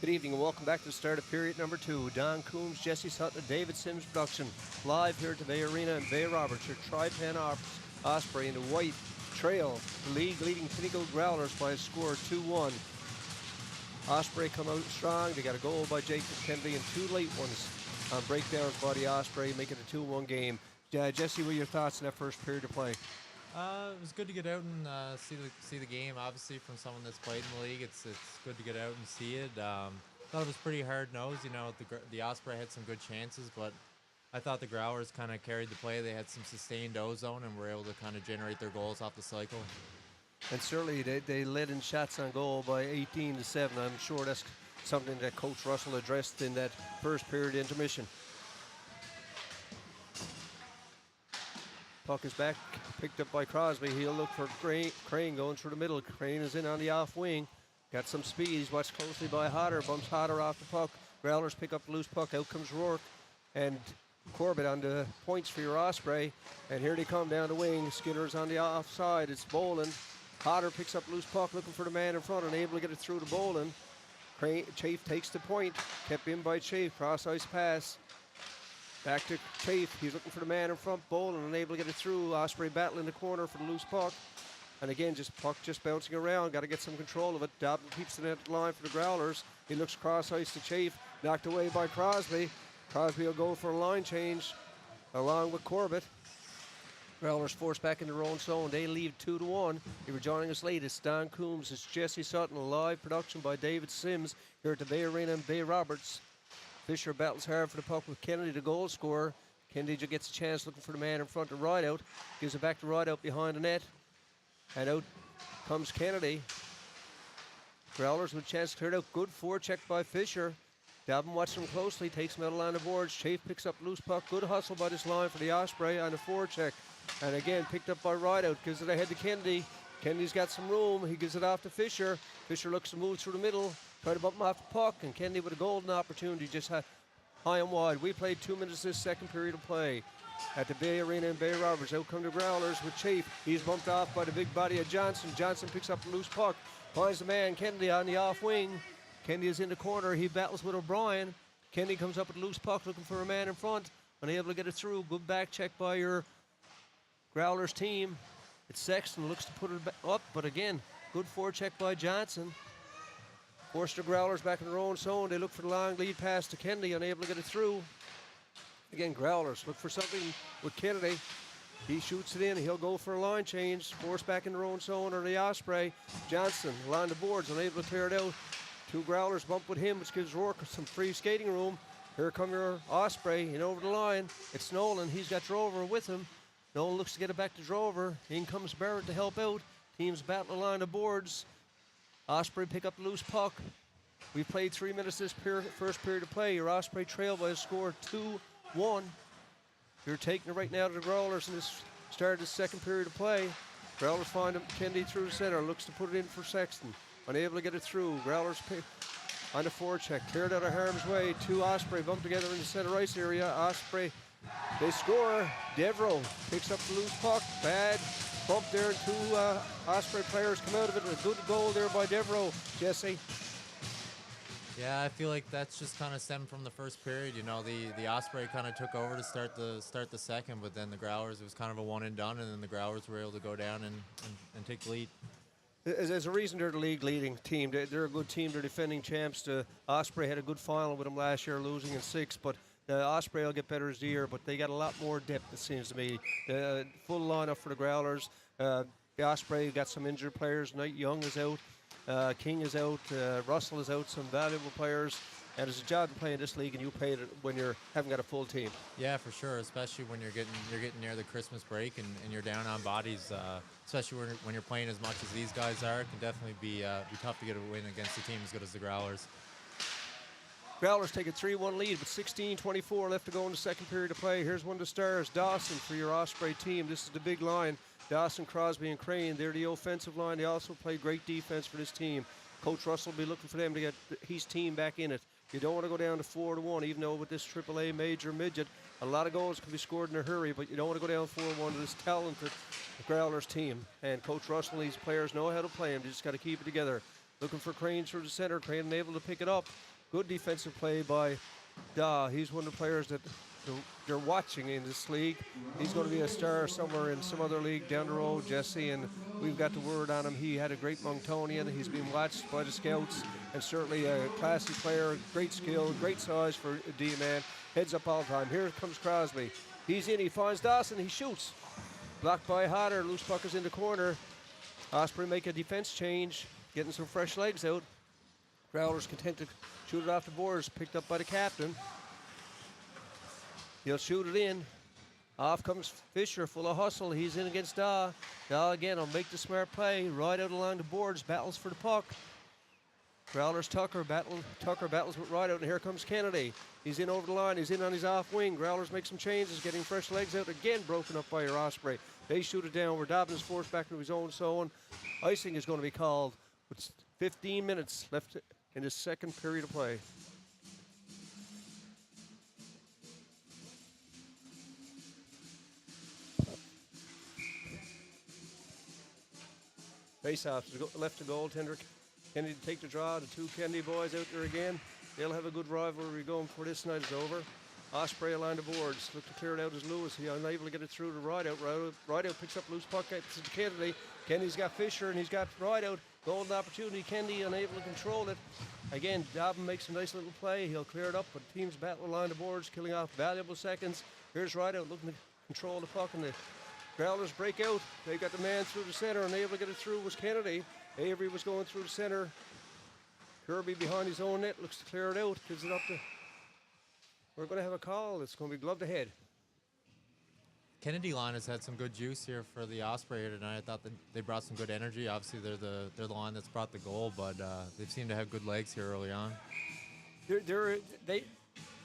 Good evening and welcome back to the start of period number 2. Don Coombs, Jesse Sutton, and David Sims production. Live here at the Bay Arena in Bay Roberts. Your Tri Pen Osprey in the white trail the league leading Pinnacle Growlers by a score of 2-1. Osprey come out strong. They got a goal by Jacob Kennedy and 2 late ones on breakdowns by the Osprey, making it a 2-1 game. Jesse, what are your thoughts in that first period of play? It was good to get out and see the game. Obviously, from someone that's played in the league, it's good to get out and see it. Thought it was pretty hard nosed. You know, the Osprey had some good chances, but I thought the Growlers kind of carried the play. They had some sustained ozone and were able to kind of generate their goals off the cycle. And certainly they led in shots on goal by 18-7. I'm sure that's something that Coach Russell addressed in that first period intermission. Puck is back, picked up by Crosby. He'll look for Crane going through the middle. Crane is in on the off wing. Got some speed. He's watched closely by Hodder. Bumps Hodder off the puck. Growlers pick up the loose puck. Out comes Rourke and Corbett on the points for your Osprey. And here they come down the wing. Skinner's on the offside. It's Boland. Hodder picks up loose puck, looking for the man in front and able to get it through to Boland. Chafe takes the point. Kept in by Chafe. Cross ice pass. Back to Chafe. He's looking for the man in front. Boland unable to get it through. Osprey battle in the corner for the loose puck. And again, puck just bouncing around. Got to get some control of it. Dobbin keeps the net line for the Growlers. He looks cross ice to Chafe. Knocked away by Crosby. Crosby will go for a line change along with Corbett. Growlers forced back in their own zone. They lead 2-1. If you're joining us late, it's Don Coombs. It's Jesse Sutton. A live production by David Sims here at the Bay Arena in Bay Roberts. Fisher battles hard for the puck with Kennedy, the goal scorer. Kennedy just gets a chance looking for the man in front to Rideout. Gives it back to Rideout behind the net. And out comes Kennedy. Growlers with a chance to clear it out. Good forecheck by Fisher. Dobbin watching him closely, takes him out along the boards. Chafe picks up loose puck. Good hustle by this line for the Osprey on the forecheck. And again, picked up by Rideout. Gives it ahead to Kennedy. Kennedy's got some room. He gives it off to Fisher. Fisher looks to move through the middle. Try to bump him off the puck. And Kennedy with a golden opportunity just had high and wide. We played 2 minutes this second period of play at the Bay Arena in Bay Roberts. Out come the Growlers with Chafe. He's bumped off by the big body of Johnson. Johnson picks up the loose puck. Finds the man, Kennedy, on the off wing. Kennedy is in the corner. He battles with O'Brien. Kennedy comes up with a loose puck looking for a man in front. Unable to get it through. Good back check by your Growlers team. It's Sexton. Looks to put it up, but again, good forecheck by Johnson. Force the Growlers back in their own zone. They look for the long lead pass to Kennedy. Unable to get it through. Again, Growlers look for something with Kennedy. He shoots it in. He'll go for a line change. Force back in their own zone or the Osprey. Johnson along the boards. Unable to clear it out. 2 Growlers bump with him, which gives Rourke some free skating room. Here come your Osprey in over the line. It's Nolan. He's got Drover with him. Nolan looks to get it back to Drover. In comes Barrett to help out. Teams battle along the boards. Osprey pick up the loose puck. We've played 3 minutes this first period of play. Your Osprey trail by a score 2-1. You're taking it right now to the Growlers in this start of the second period of play. Growlers find him, Kennedy through the center. Looks to put it in for Sexton. Unable to get it through. Growlers pick on the forecheck. Cleared out of harm's way. 2 Osprey bump together in the center ice area. Osprey, they score. Devereaux picks up the loose puck. Bad bump there. 2 Osprey players come out of it. A good goal there by Devereaux. Jesse. Yeah, I feel like that's just kind of stemmed from the first period. You know, the Osprey kind of took over to start the second, but then the Growlers, it was kind of a one and done, and then the Growlers were able to go down and take the lead. There's a reason they're the league leading team. They're a good team. They're defending champs. The Osprey had a good final with them last year, losing in 6, but the Osprey will get better as the year, but they got a lot more depth, it seems to me. Full lineup for the Growlers. The Osprey got some injured players. Knight Young is out. King is out. Russell is out. Some valuable players. And it's a job to play in this league, and you play it when you haven't got a full team. Yeah, for sure. Especially when you're getting near the Christmas break and you're down on bodies. Especially when you're playing as much as these guys are, it can definitely be tough to get a win against a team as good as the Growlers. Growlers take a 3-1 lead with 16:24 left to go in the second period of play. Here's one of the stars, Dawson, for your Osprey team. This is the big line. Dawson, Crosby, and Crane. They're the offensive line. They also play great defense for this team. Coach Russell will be looking for them to get his team back in it. You don't want to go down to 4-1, even though with this AAA major midget, a lot of goals can be scored in a hurry, but you don't want to go down 4-1 to this talented Growlers team. And Coach Russell and these players know how to play them. They just got to keep it together. Looking for Crane through the center. Crane unable to pick it up. Good defensive play by Da. He's one of the players that they're watching in this league. He's going to be a star somewhere in some other league down the road, Jesse, and we've got the word on him. He had a great Monctonian. He's been watched by the scouts, and certainly a classy player, great skill, great size for a D-man. Heads up all the time. Here comes Crosby. He's in. He finds Dawson. He shoots. Blocked by Hodder. Loose puck is in the corner. Osprey make a defense change, getting some fresh legs out. Growlers content to shoot it off the boards, picked up by the captain. He'll shoot it in. Off comes Fisher, full of hustle. He's in against Daw. Daw again will make the smart play. Right out along the boards, battles for the puck. Growlers Tucker battles with Rideout, and here comes Kennedy. He's in over the line. He's in on his off wing. Growlers make some changes, getting fresh legs out. Again, broken up by your Osprey. They shoot it down. Where Dobbins is forced back into his own zone. Icing is going to be called with 15 minutes left in the second period of play. Face-off left to goaltender. Kennedy to take the draw. The two Kennedy boys out there again. They'll have a good rivalry going before this night is over. Osprey along the boards. Look to clear it out as Lewis. He's unable to get it through to Rideout. Rideout picks up loose puck to Kennedy. Kennedy's got Fisher and he's got Rideout. Golden opportunity. Kennedy unable to control it. Again, Dobbin makes a nice little play. He'll clear it up, but teams battle along the boards, killing off valuable seconds. Here's Rideout looking to control the puck, and the Growlers break out. They got the man through the center, and able to get it through was Kennedy. Avery was going through the center. Kirby behind his own net, looks to clear it out, gives it up to... We're going to have a call. It's going to be gloved ahead. Kennedy line has had some good juice here for the Osprey here tonight. I thought that they brought some good energy. Obviously, they're the line that's brought the goal, but they've seemed to have good legs here early on.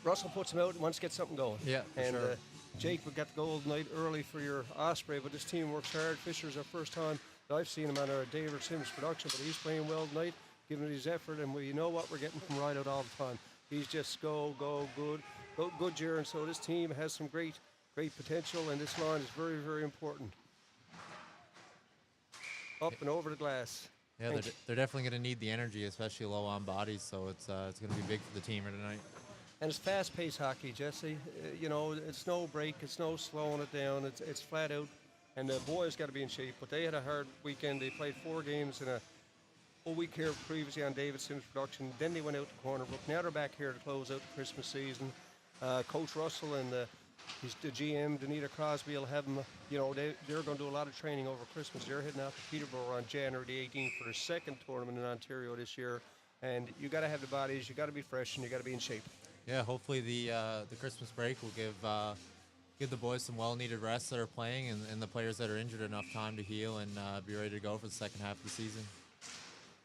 Russell puts them out and wants to get something going. Yeah, and sure. Jake, we got the goal tonight early for your Osprey, but this team works hard. Fisher's our first time that I've seen him on our David Sims production, but he's playing well tonight, giving it his effort, and we know what we're getting from Rideout all the time. He's just good year, and so this team has some great potential, and this line is very, very important. Up and over the glass. Yeah, they're definitely going to need the energy, especially low on bodies, so it's going to be big for the team here tonight. And it's fast-paced hockey, Jesse. It's no break, it's no slowing it down. It's flat out, and the boys got to be in shape. But they had a hard weekend. They played 4 games in a whole week here previously on David Sims production. Then they went out to Cornerbrook. Now they're back here to close out the Christmas season. Coach Russell and the GM, Danita Crosby, will have them. They're going to do a lot of training over Christmas. They're heading out to Peterborough on January the 18th for their second tournament in Ontario this year. And you got to have the bodies, you got to be fresh, and you got to be in shape. Yeah, hopefully the Christmas break will give the boys some well-needed rest that are playing, and the players that are injured enough time to heal and be ready to go for the second half of the season.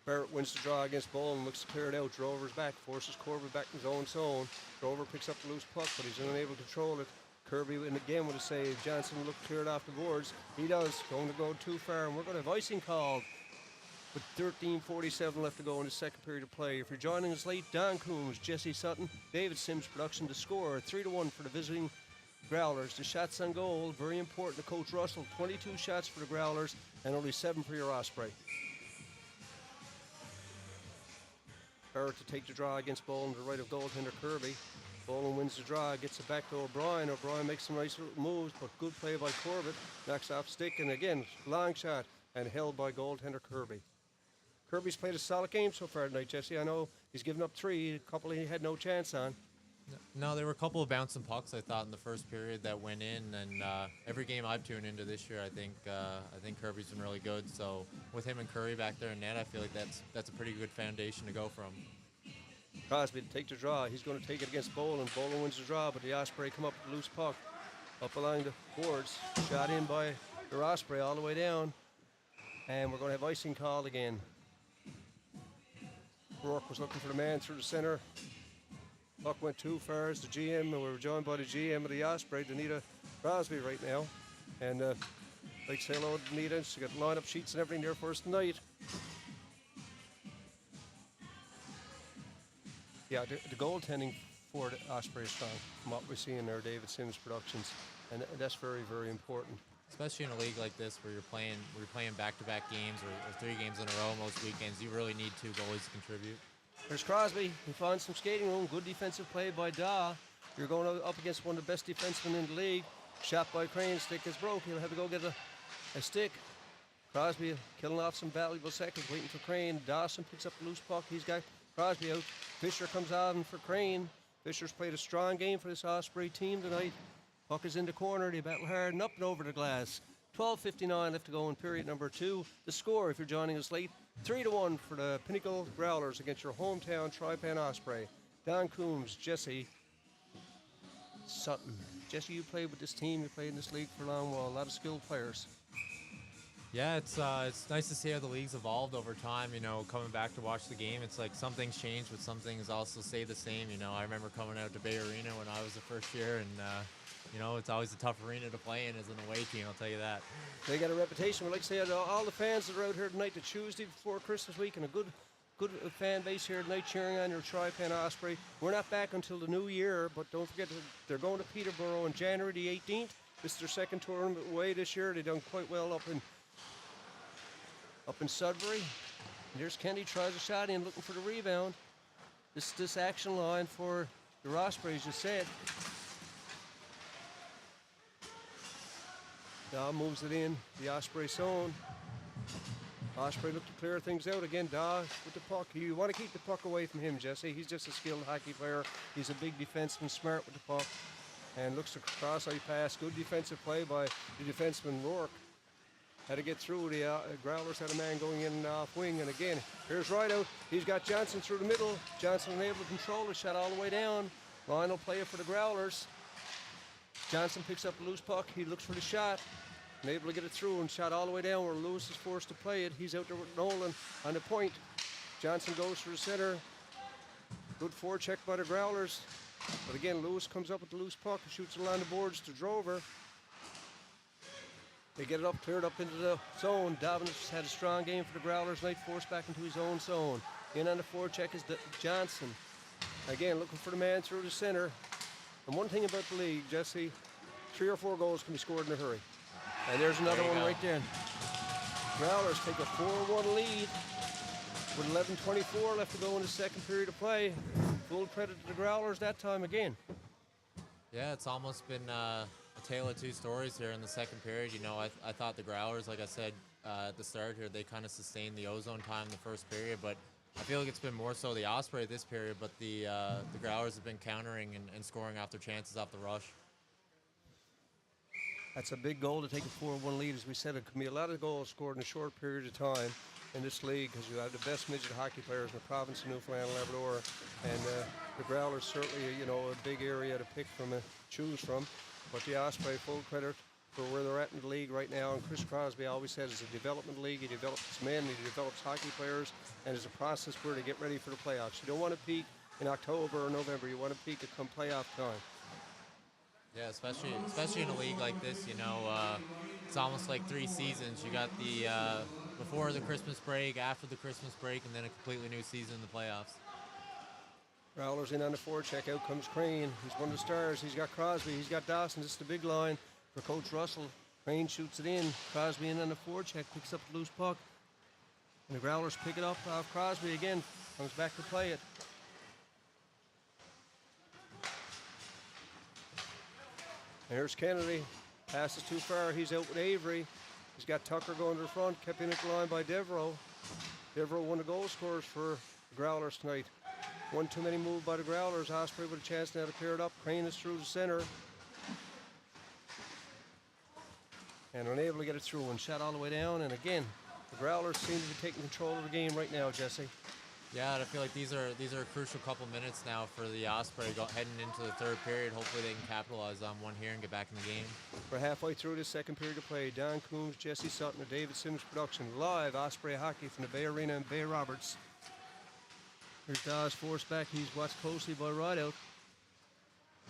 Barrett wins the draw against Boland, looks to clear it out. Drover's back, forces Corbett back in his own zone. Drover picks up the loose puck, but he's unable to control it. Kirby, and again with a save. Johnson looked to clear it off the boards. He does, going to go too far, and we're going to have icing called with 13:47 left to go in the second period of play. If you're joining us late, Don Coombs, Jesse Sutton, David Sims production to score 3-1 for the visiting Growlers. The shots on goal, very important to Coach Russell. 22 shots for the Growlers and only 7 for your Osprey. Barrett to take the draw against Boland to the right of goaltender Kirby. Boland wins the draw, gets it back to O'Brien. O'Brien makes some nice little moves, but good play by Corbett. Knocks off stick, and again, long shot and held by goaltender Kirby. Kirby's played a solid game so far tonight, Jesse. I know he's given up 3, a couple he had no chance on. No, there were a couple of bouncing pucks, I thought, in the first period that went in, and every game I've tuned into this year, I think Kirby's been really good. So with him and Curry back there in net, I feel like that's a pretty good foundation to go from. Crosby to take the draw. He's going to take it against Boland. Boland wins the draw, but the Osprey come up with the loose puck. Up along the boards. Shot in by the Osprey all the way down. And we're going to have icing called again. Rourke was looking for the man through the center. Puck went too far as the GM, and we were joined by the GM of the Osprey, Danita Crosby, right now. And like say hello to Danita. She got lineup sheets and everything there for us tonight. Yeah, the goaltending for the Osprey is strong from what we see in our David Sims productions, and that's very, very important. especially in a league like this where you're playing back-to-back games or 3 games in a row most weekends. You really need 2 goalies to contribute. There's Crosby. He finds some skating room. Good defensive play by Daw. You're going up against one of the best defensemen in the league. Shot by Crane. Stick is broke. He'll have to go get a stick. Crosby killing off some valuable seconds, waiting for Crane. Dawson picks up the loose puck. He's got Crosby out. Fisher comes on for Crane. Fisher's played a strong game for this Osprey team tonight. Puck is in the corner. They battle hard and up and over the glass. 12:59 left to go in period number 2. The score, if you're joining us late, 3-1 for the Pinnacle Growlers against your hometown Tri Pen Osprey. Don Coombs, Jesse Sutton. Jesse, you played with this team. You played in this league for a long while. A lot of skilled players. Yeah, it's nice to see how the league's evolved over time. You know, coming back to watch the game, it's like some things change, but some things also stay the same. You know, I remember coming out to Bay Arena when I was the first year, and you know, it's always a tough arena to play in as an away team. I'll tell you that. They got a reputation. We'd like to say to all the fans that are out here tonight, the Tuesday before Christmas week, and a good fan base here tonight cheering on your Tri Pen Osprey. We're not back until the new year, but don't forget they're going to Peterborough on January the 18th. This is their second tournament away this year. They done quite well up in Sudbury. And there's Kennedy, tries a shot in, looking for the rebound. This action line for the Ospreys, you said. Daw moves it in, the Osprey zone. Osprey look to clear things out again. Daw with the puck. You want to keep the puck away from him, Jesse. He's just a skilled hockey player. He's a big defenseman, smart with the puck. And looks to cross-eye pass. Good defensive play by the defenseman, Rourke. Had to get through. The Growlers had a man going in and off wing. And again, here's Rideout. He's got Johnson through the middle. Johnson unable to control the shot all the way down. Lionel play it for the Growlers. Johnson picks up the loose puck. He looks for the shot. Unable to get it through and shot all the way down where Lewis is forced to play it. He's out there with Nolan on the point. Johnson goes for the center. Good forecheck by the Growlers. But again, Lewis comes up with the loose puck and shoots it along the boards to Drover. They get it up, cleared up into the zone. Dobbins had a strong game for the Growlers tonight, forced back into his own zone. In on the forecheck is Johnson. Again, looking for the man through the center. And one thing about the league, Jesse, 3 or 4 goals can be scored in a hurry. And there's another one right there. Growlers take a 4-1 lead with 11:24 left to go in the second period of play. Full credit to the Growlers that time again. Yeah, it's almost been a tale of 2 stories here in the second period. You know, I thought the Growlers, like I said at the start here, they kind of sustained the ozone time in the first period, but I feel like it's been more so the Osprey this period, but the Growlers have been countering and scoring off their chances off the rush. That's a big goal to take a 4-1 lead. As we said, it can be a lot of goals scored in a short period of time in this league because you have the best midget hockey players in the province of Newfoundland and Labrador. And the Growlers certainly, you know, a big area to pick from and choose from. But the Osprey, full credit for where they're at in the league right now. And Chris Crosby always says it's a development league. He develops men, he develops hockey players, and it's a process where to get ready for the playoffs. You don't want to peak in October or November. You want to peak at come playoff time. Yeah, especially in a league like this, you know, it's almost like 3 seasons. You got the before the Christmas break, after the Christmas break, and then a completely new season in the playoffs. Growlers in on the forecheck. Out comes Crane. He's one of the stars. He's got Crosby. He's got Dawson. This is the big line for Coach Russell. Crane shoots it in. Crosby in on the forecheck. Picks up the loose puck. And the Growlers pick it up off Crosby again. Comes back to play it. There's Kennedy. Passes too far. He's out with Avery. He's got Tucker going to the front. Kept in at the line by Devereaux. Devereaux one of the goal scorers for the Growlers tonight. One too many move by the Growlers. Osprey with a chance now to clear it up. Crane is through the center. And unable to get it through. And shot all the way down. And again, the Growlers seem to be taking control of the game right now, Jesse. Yeah, and I feel like these are a crucial couple minutes now for the Osprey heading into the third period. Hopefully they can capitalize on one here and get back in the game. We're halfway through this second period of play. Don Coombs, Jesse Sutton, and David Sims production. Live Osprey hockey from the Bay Arena in Bay Roberts. Here's Dawes forced back. He's watched closely by Rideout.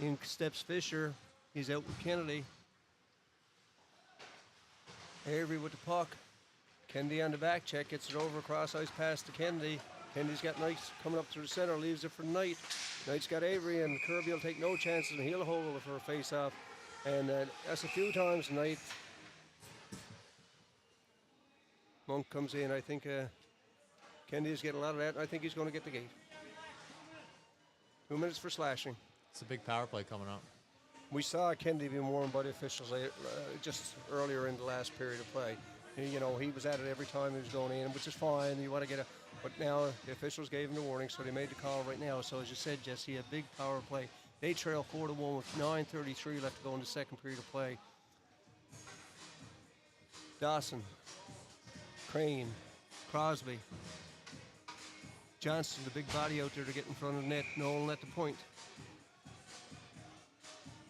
In steps Fisher. He's out with Kennedy. Avery with the puck. Kennedy on the back check. Gets it over. Cross ice pass to Kennedy. Kennedy's got Knights coming up through the center. Leaves it for Knight. Knight's got Avery, and Kirby will take no chances, and he'll hold it for a face-off. And that's a few times tonight. Monk comes in. I think Kennedy's getting a lot of that. I think he's going to get the gate. 2 minutes for slashing. It's a big power play coming up. We saw Kennedy being warned by the officials just earlier in the last period of play. You know, he was at it every time he was going in, which is fine. You want to get a, but now the officials gave him the warning, so they made the call right now. So as you said, Jesse, a big power play. They trail 4-1 with 9:33 left to go in the second period of play. Dawson, Crane, Crosby, Johnston, the big body out there to get in front of the net. Nolan at the point.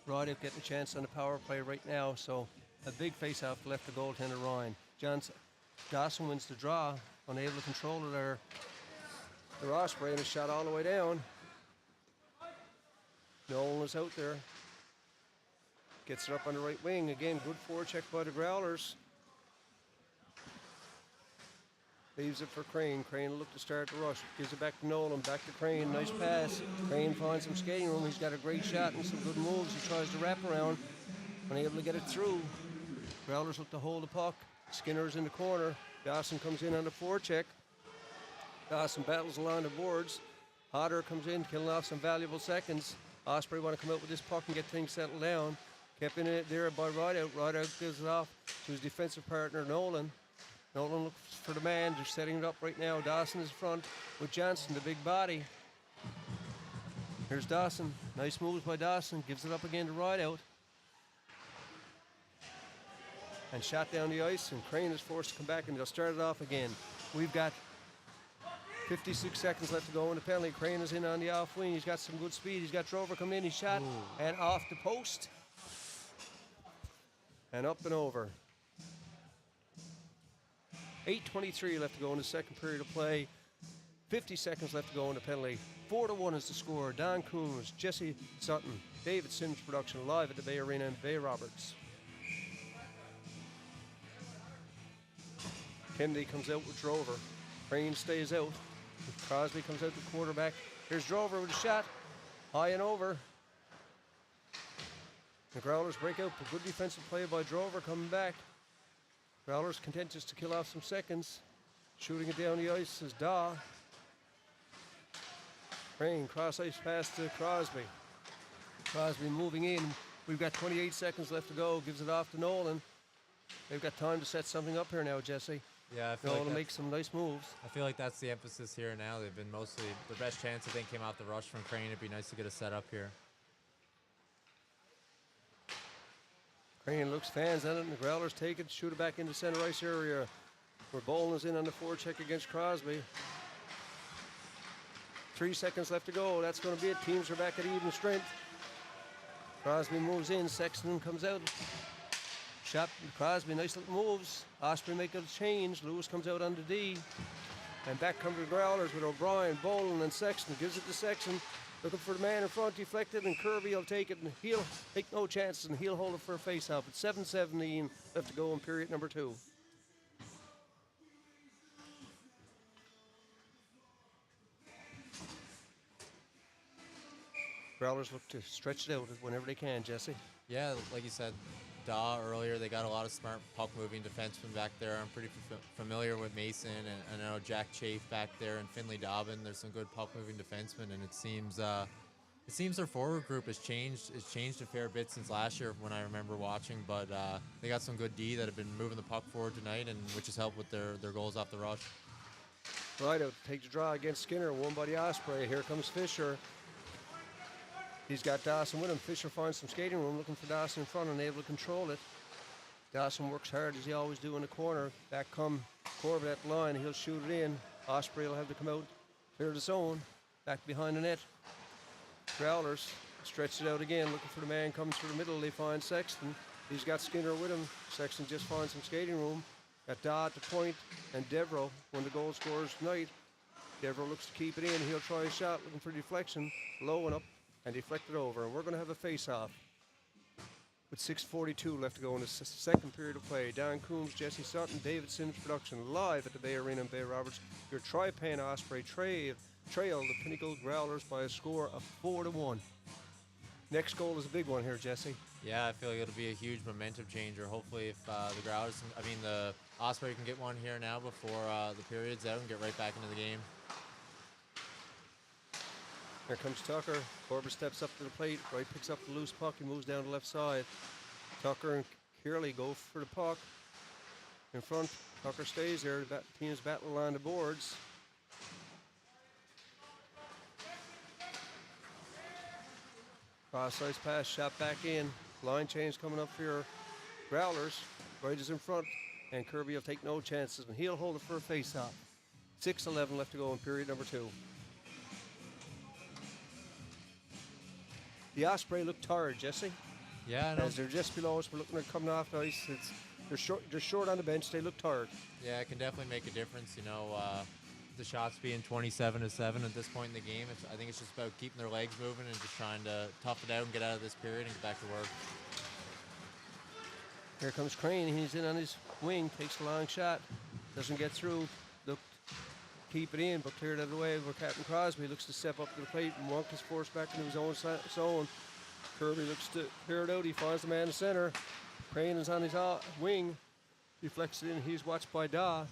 Rydick getting a chance on the power play right now, so a big face-off left the goaltender Ryan. Dawson wins the draw, unable to control it there. The Osprey and a shot all the way down. Nolan is out there. Gets it up on the right wing. Again, good forecheck by the Growlers. Leaves it for Crane. Crane will look to start the rush. Gives it back to Nolan. Back to Crane. Nice pass. Crane finds some skating room. He's got a great shot and some good moves. He tries to wrap around. Unable to get it through. Growlers look to hold the puck. Skinner's in the corner. Dawson comes in on the forecheck. Dawson battles along the boards. Hodder comes in, killing off some valuable seconds. Osprey want to come out with this puck and get things settled down. Kept in it there by Rideout. Rideout gives it off to his defensive partner, Nolan. Nolan looks for the man. They're setting it up right now. Dawson is in front with Johnson, the big body. Here's Dawson. Nice moves by Dawson. Gives it up again to Rideout. And shot down the ice, and Crane is forced to come back, and they'll start it off again. We've got 56 seconds left to go in the penalty. Crane is in on the off wing. He's got some good speed. He's got Drover coming in. He shot and off the post. And up and over. 8:23 left to go in the second period of play. 50 seconds left to go in the penalty. 4-1 is the score. Don Coombs, Jesse Sutton, David Sims production live at the Bay Arena in Bay Roberts. Kennedy comes out with Drover. Crane stays out. Crosby comes out the quarterback. Here's Drover with a shot. High and over. The Growlers break out. A good defensive play by Drover coming back. Growlers content just to kill off some seconds. Shooting it down the ice is Daw. Crane, cross ice pass to Crosby. Crosby moving in. We've got 28 seconds left to go. Gives it off to Nolan. They've got time to set something up here now, Jesse. Yeah, I feel Nolan like makes some nice moves. I feel like that's the emphasis here now. They've been mostly the best chance I think came out the rush from Crane. It'd be nice to get a set up here. Crane looks fans at it, and the Growlers take it, shoot it back into center ice area, where Bolin is in on the forecheck against Crosby. 3 seconds left to go. That's going to be it. Teams are back at even strength. Crosby moves in. Sexton comes out. Shot Crosby, nice little moves. Osprey make a change. Lewis comes out on the D. And back come the Growlers with O'Brien, Bolin, and Sexton. Gives it to Sexton. Looking for the man in front, deflected, and Kirby will take it, and he'll take no chances, and he'll hold it for a face-off. It's 7:17 left to go in period number 2. Growlers look to stretch it out whenever they can, Jesse. Yeah, like you said, Daw earlier, they got a lot of smart puck-moving defensemen back there. I'm pretty familiar with Mason, and I know Jack Chafe back there, and Finley Dobbin. There's some good puck-moving defensemen, and it seems their forward group has changed a fair bit since last year when I remember watching. But they got some good D that have been moving the puck forward tonight, and which has helped with their goals off the rush. Right out, take the draw against Skinner, won by the Osprey. Here comes Fisher. He's got Dawson with him. Fisher finds some skating room, looking for Dawson in front, unable to control it. Dawson works hard, as he always do in the corner. Back come Corbett at the line. He'll shoot it in. Osprey will have to come out, clear the zone. Back behind the net. Growlers stretch it out again, looking for the man coming through the middle. They find Sexton. He's got Skinner with him. Sexton just finds some skating room. Got Daw at the point, and Devereaux, one of the goal scorers tonight. Devereaux looks to keep it in. He'll try a shot, looking for deflection. Low and up. And deflected over, and we're going to have a face-off with 6:42 left to go in the second period of play. Don Coombs, Jesse Sutton, David Sims production live at the Bay Arena in Bay Roberts. Your Tri Pen Osprey trail the Pinnacle Growlers by a score of 4-1. Next goal is a big one here, Jesse. Yeah, I feel like it'll be a huge momentum changer. Hopefully, if the Growlers, the Osprey can get one here now before the period's out and get right back into the game. Here comes Tucker. Corbett steps up to the plate. Wright picks up the loose puck. He moves down the left side. Tucker and Kearley go for the puck. In front, Tucker stays there. The team's battle line the boards. Cross ice pass, shot back in. Line change coming up for your Growlers. Wright is in front, and Kirby will take no chances, and he'll hold it for a face-off. 6:11 left to go in period number 2. The Osprey look tired, Jesse. Yeah, I know. As they're just below us, we're looking at coming off the ice. They're short on the bench. They look tired. Yeah, it can definitely make a difference. You know, the shots being 27-7 at this point in the game. I think it's just about keeping their legs moving and just trying to tough it out and get out of this period and get back to work. Here comes Crane. He's in on his wing. Takes a long shot. Doesn't get through. Look, keep it in, but cleared out of the way where Captain Crosby looks to step up to the plate. And Monk is forced back into his own zone. Kirby looks to clear it out. He finds the man in the center. Crane is on his wing. Deflects it in. He's watched by Da.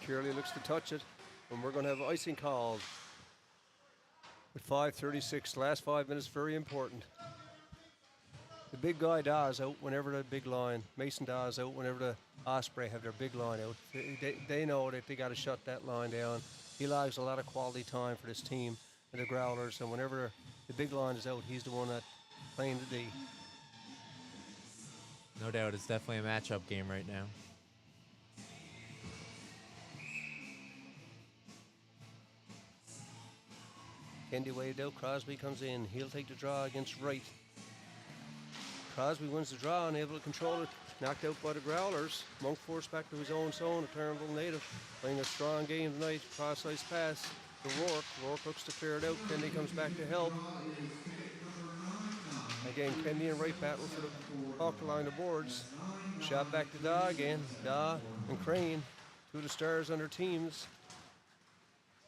Kearley looks to touch it. And we're going to have icing called. With 5:36, last 5 minutes, very important. The big guy Da is out whenever the big line. Mason Da is out whenever the Osprey have their big line out. They know that they got to shut that line down. He allows a lot of quality time for this team and the Growlers, and whenever the big line is out, he's the one that's playing the D. No doubt, it's definitely a matchup game right now. Kendi waved out. Crosby comes in. He'll take the draw against Wright. Crosby wins the draw and able to control it. Knocked out by the Growlers. Monk forced back to his own zone. A Turnbull native playing a strong game tonight. Cross ice pass to Rourke. Rourke looks to clear it out. Kendi comes back to help. Again, Kendi and Wright battle for the puck along the boards. Shot back to Da again. Da and Crane, two of the stars on their teams.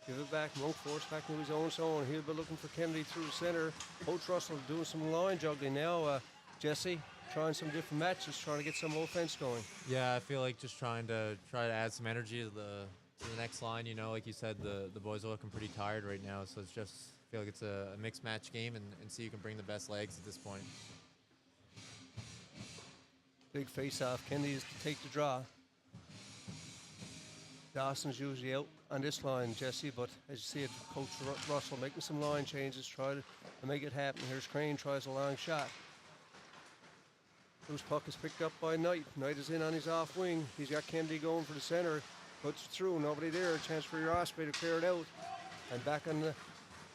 Give it back. Monk forced back into his own zone. He'll be looking for Kennedy through the center. Coach Russell doing some line juggling now. Jesse trying some different matches, trying to get some offense going. Yeah, I feel like just try to add some energy to the next line. You know, like you said, the boys are looking pretty tired right now, so it's just I feel like it's a mixed match game and see who can bring the best legs at this point. Big face-off. Kennedy is to take the draw. Dawson's usually out on this line, Jesse, but as you see it, Coach Russell making some line changes, try to make it happen. Here's Crane, tries a long shot. Loose puck is picked up by Knight. Knight is in on his off wing. He's got Kennedy going for the center. Puts it through, nobody there. A chance for your Osprey to clear it out. And back on the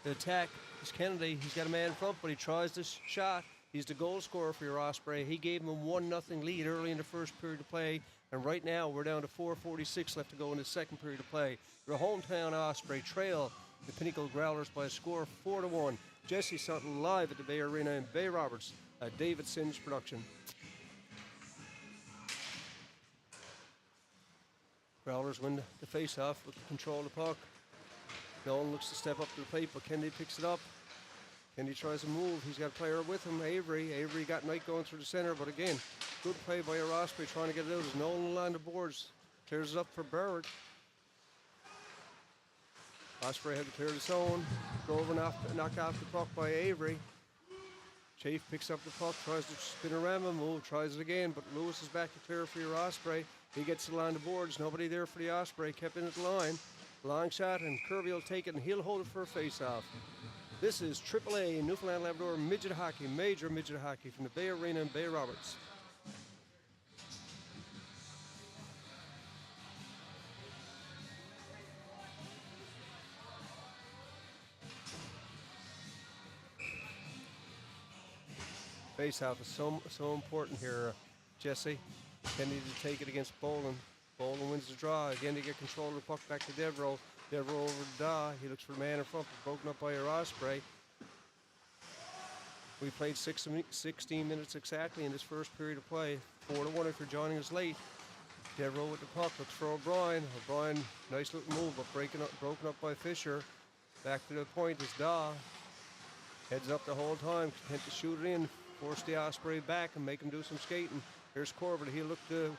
attack is Kennedy. He's got a man in front, but he tries this shot. He's the goal scorer for your Osprey. He gave him a 1-0 lead early in the first period of play. And right now, we're down to 4:46 left to go in the second period of play. Your hometown Osprey trail the Pinnacle Growlers by a score of 4-1. Jesse Sutton live at the Bay Arena in Bay Roberts, a David Sims production. Growlers win the face-off with the control of the puck. Nolan looks to step up to the plate, but Kennedy picks it up. Kennedy tries to move. He's got a player with him, Avery. Avery got Knight going through the center, but again, good play by your Osprey trying to get it out as Nolan along the boards. Clears it up for Barrett. Osprey had to clear the zone. Go over and knock off the puck by Avery. Chafe picks up the puck, tries to spin around and move, tries it again, but Lewis is back to clear for your Osprey. He gets it along the boards. Nobody there for the Osprey. Kept in at the line. Long shot, and Kirby will take it, and he'll hold it for a face-off. This is AAA Newfoundland Labrador Midget Hockey, Major Midget Hockey from the Bay Arena in Bay Roberts. Face-off is so important here, Jesse. Kennedy to take it against Boland. Boland wins the draw. Again, to get control of the puck back to Devereaux. Devereaux over to Da. He looks for the man in front, but broken up by your Osprey. We played 16 minutes exactly in this first period of play. 4-1 if you're joining us late. Devereaux with the puck. Looks for O'Brien. O'Brien, nice little move, but broken up by Fisher. Back to the point is Da. Heads up the whole time, content to shoot it in, force the Osprey back and make him do some skating. Here's Corbett, he'll look to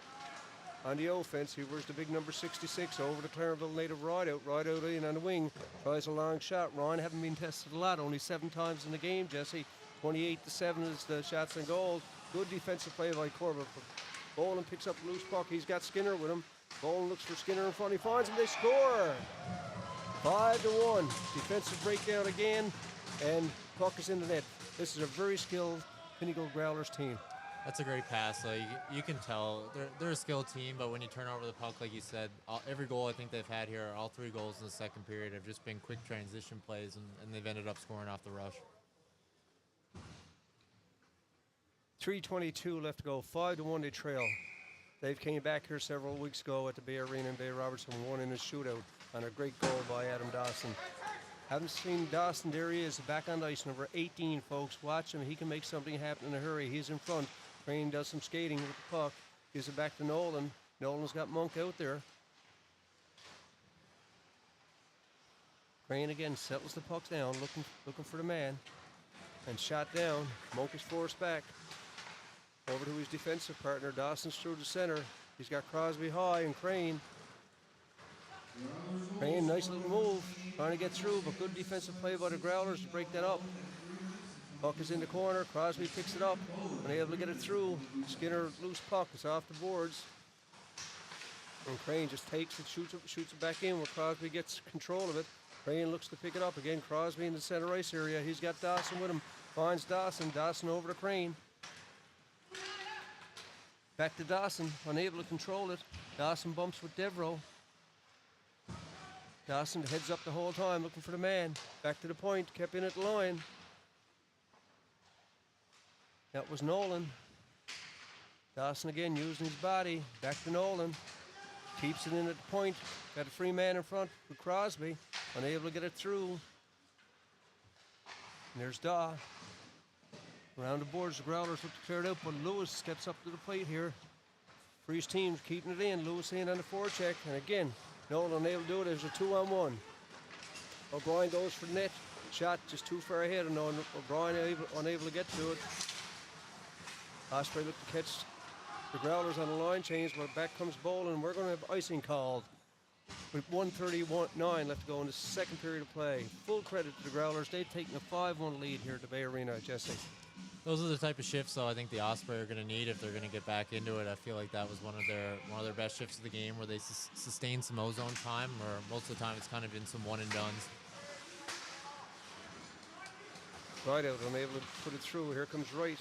on the offense. He wears the big number 66 over the Clarendon native right out in on the wing. Tries a long shot. Ron haven't been tested a lot, only 7 times in the game, Jesse. 28-7 is the shots and goal. Good defensive play by Corbett. Boland picks up a loose puck. He's got Skinner with him. Boland looks for Skinner in front. He finds him. They score. 5-1. Defensive breakdown again, and puck is in the net. This is a very skilled Pinnacle Growlers team. That's a great pass. Like, you can tell they're a skilled team, but when you turn over the puck, like you said, every goal I think they've had here, all 3 goals in the second period, have just been quick transition plays, and they've ended up scoring off the rush. 3:22 left to go. 5-1 they trail. Dave came back here several weeks ago at the Bay Arena, and Bay Robertson won in a shootout on a great goal by Adam Dawson. Haven't seen Dawson. There he is, back on the ice, number 18, folks. Watch him. He can make something happen in a hurry. He's in front. Crane does some skating with the puck. Gives it back to Nolan. Nolan's got Monk out there. Crane again settles the puck down, looking for the man. And shot down. Monk is forced back. Over to his defensive partner. Dawson's through the center. He's got Crosby high and Crane. Crane, nice little move. Trying to get through, but good defensive play by the Growlers to break that up. Puck is in the corner. Crosby picks it up. Unable to get it through. Skinner, loose puck. It's off the boards. And Crane just takes it, shoots it back in where Crosby gets control of it. Crane looks to pick it up again. Crosby in the center ice area. He's got Dawson with him. Finds Dawson. Dawson over to Crane. Back to Dawson. Unable to control it. Dawson bumps with Devereaux. Dawson heads up the whole time looking for the man. Back to the point. Kept in at the line. That was Nolan. Dawson again using his body. Back to Nolan. Keeps it in at the point. Got a free man in front with Crosby. Unable to get it through. And there's Daw. Around the boards, the Growlers look to clear it out, but Lewis steps up to the plate here. For his team, keeping it in. Lewis in on the forecheck. And again, Nolan unable to do it. There's a 2-on-1. O'Brien goes for the net. Shot just too far ahead, and O'Brien unable to get to it. Osprey looked to catch the Growlers on the line change, but back comes Boland. We're going to have icing called with 1:39 left to go in the second period of play. Full credit to the Growlers. They've taken a 5-1 lead here at the Bay Arena, Jesse. Those are the type of shifts, though, I think the Osprey are going to need if they're going to get back into it. I feel like that was one of their best shifts of the game, where they sustained some ozone time, or most of the time it's kind of been some one and dones. Right out, unable to put it through. Here comes Wright.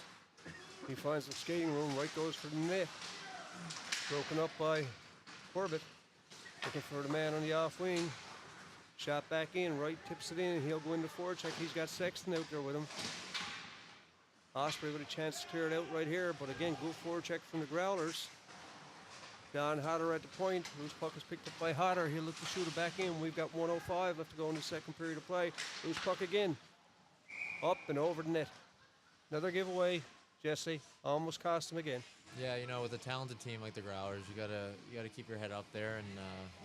He finds the skating room. Wright goes for the net. Broken up by Corbett. Looking for the man on the off wing. Shot back in. Wright tips it in. He'll go into forecheck. He's got Sexton out there with him. Osprey with a chance to clear it out right here, but again, good forecheck from the Growlers. Don Hodder at the point. Loose puck is picked up by Hodder. He'll look to shoot it back in. We've got 1:05 left to go in the second period of play. Loose puck again. Up and over the net. Another giveaway, Jesse. Almost cost him again. Yeah, you know, with a talented team like the Growlers, you gotta keep your head up there and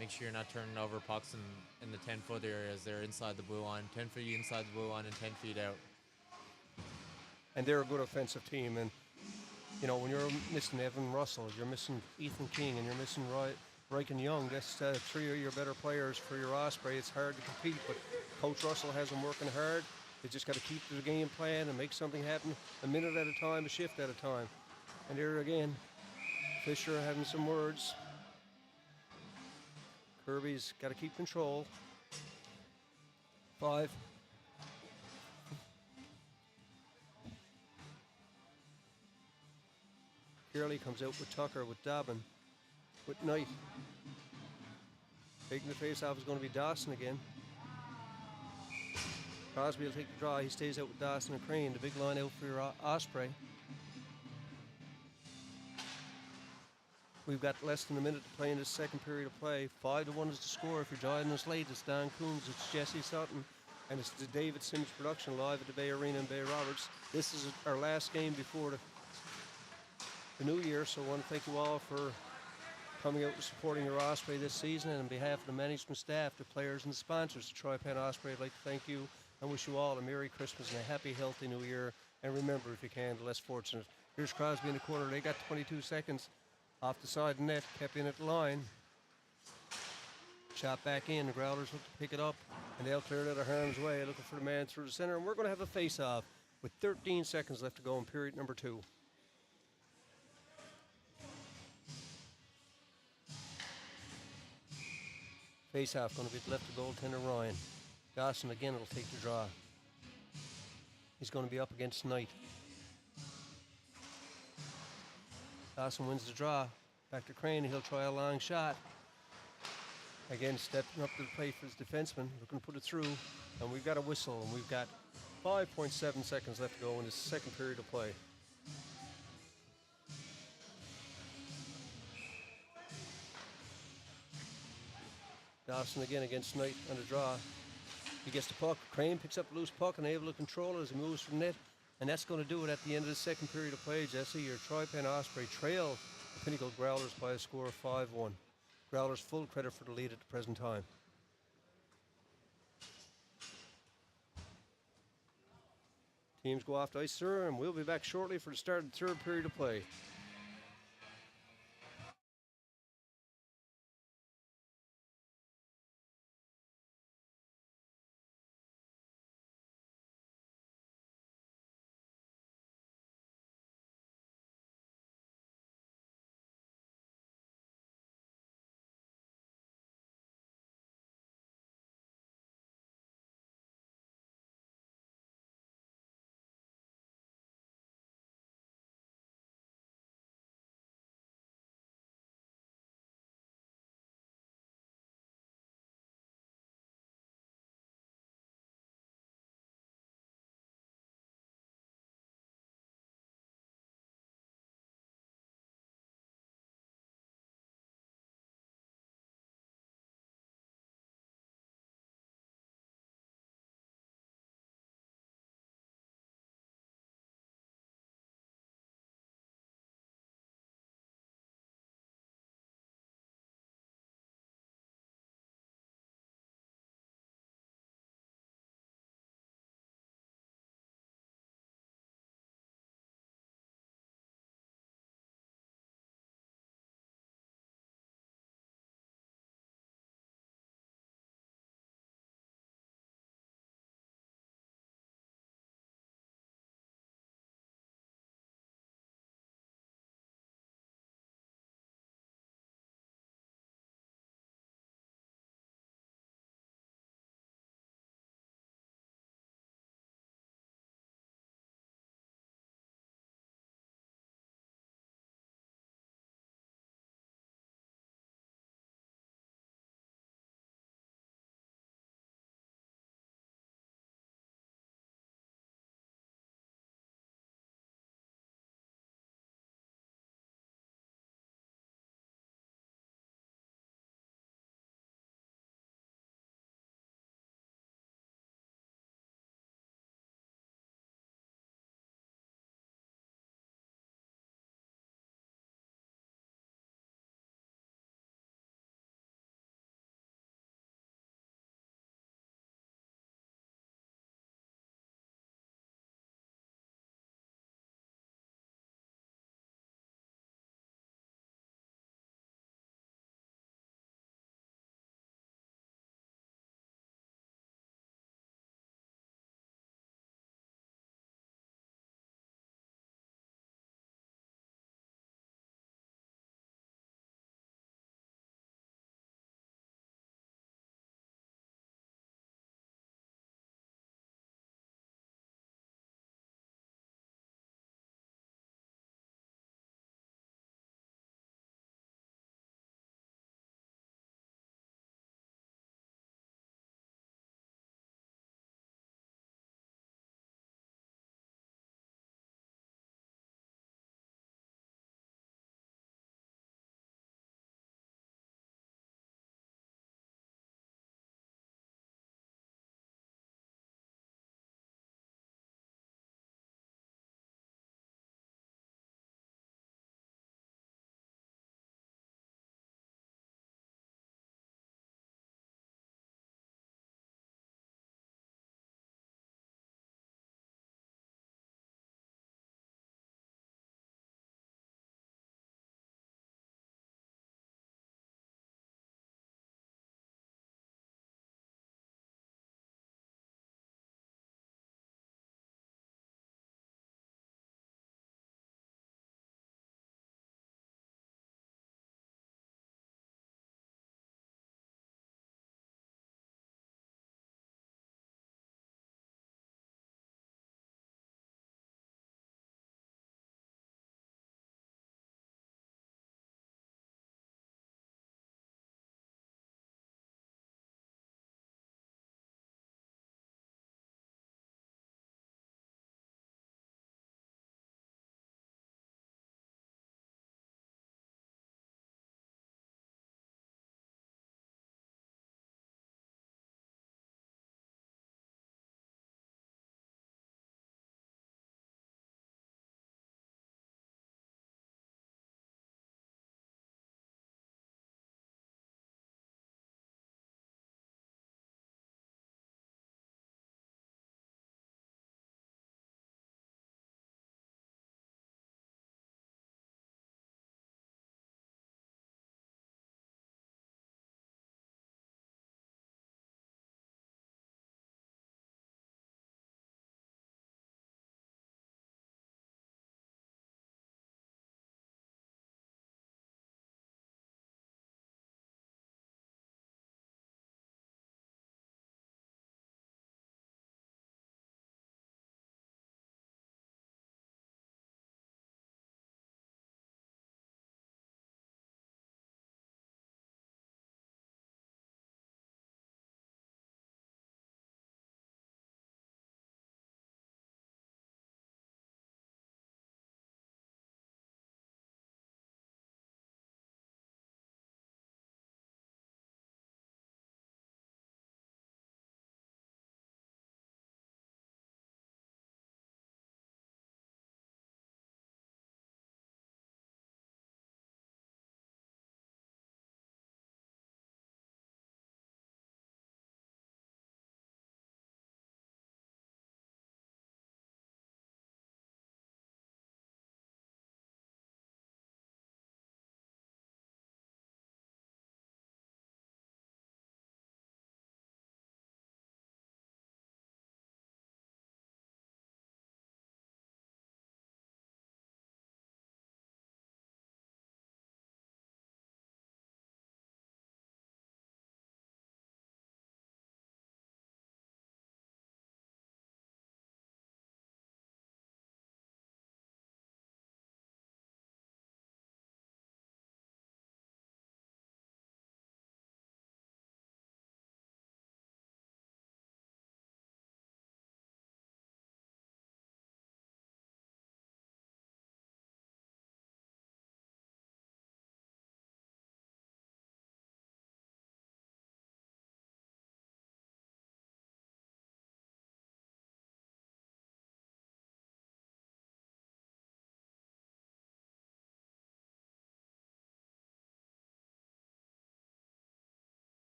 make sure you're not turning over pucks in the 10-foot areas. They're inside the blue line, 10 feet inside the blue line and 10 feet out. And they're a good offensive team. And, you know, when you're missing Evan Russell, you're missing Ethan King, and you're missing Riken Young, that's 3 of your better players for your Osprey. It's hard to compete, but Coach Russell has them working hard. They just got to keep to the game plan and make something happen a minute at a time, a shift at a time. And there again, Fisher having some words. Kirby's got to keep control. 5. Kearley comes out with Tucker, with Dobbin, with Knight. Taking the face off is going to be Dawson again. Crosby will take the draw. He stays out with Dawson and Crane. The big line out for your Osprey. We've got less than a minute to play in this second period of play. 5-1 is the score. If you're joining us late, it's Don Coombs, it's Jesse Sutton, and it's the David Sims production live at the Bay Arena in Bay Roberts. This is our last game before the new year, so I want to thank you all for coming out and supporting your Osprey this season. And on behalf of the management staff, the players, and the sponsors, the Tri Pen Osprey, I'd like to thank you and wish you all a Merry Christmas and a happy, healthy New Year. And remember, if you can, the less fortunate. Here's Crosby in the corner. They got 22 seconds off the side net, kept in at the line. Shot back in. The Growlers look to pick it up, and they'll clear it out of harm's way, looking for the man through the center. And we're going to have a face-off with 13 seconds left to go in period number 2. Face-off going to be left to goaltender Ryan. Dawson again will take the draw. He's going to be up against Knight. Dawson wins the draw. Back to Crane. He'll try a long shot. Again, stepping up to the plate for his defenseman. Looking to put it through. And we've got a whistle. And we've got 5.7 seconds left to go in the second period of play. Dawson again against Knight on the draw. He gets the puck. Crane picks up the loose puck and able to control it as he moves from net. And that's going to do it at the end of the second period of play. Jesse, your Tri Pen Osprey trail the Pinnacle Growlers by a score of 5-1. Growlers full credit for the lead at the present time. Teams go off to ice, sir, and we'll be back shortly for the start of the third period of play.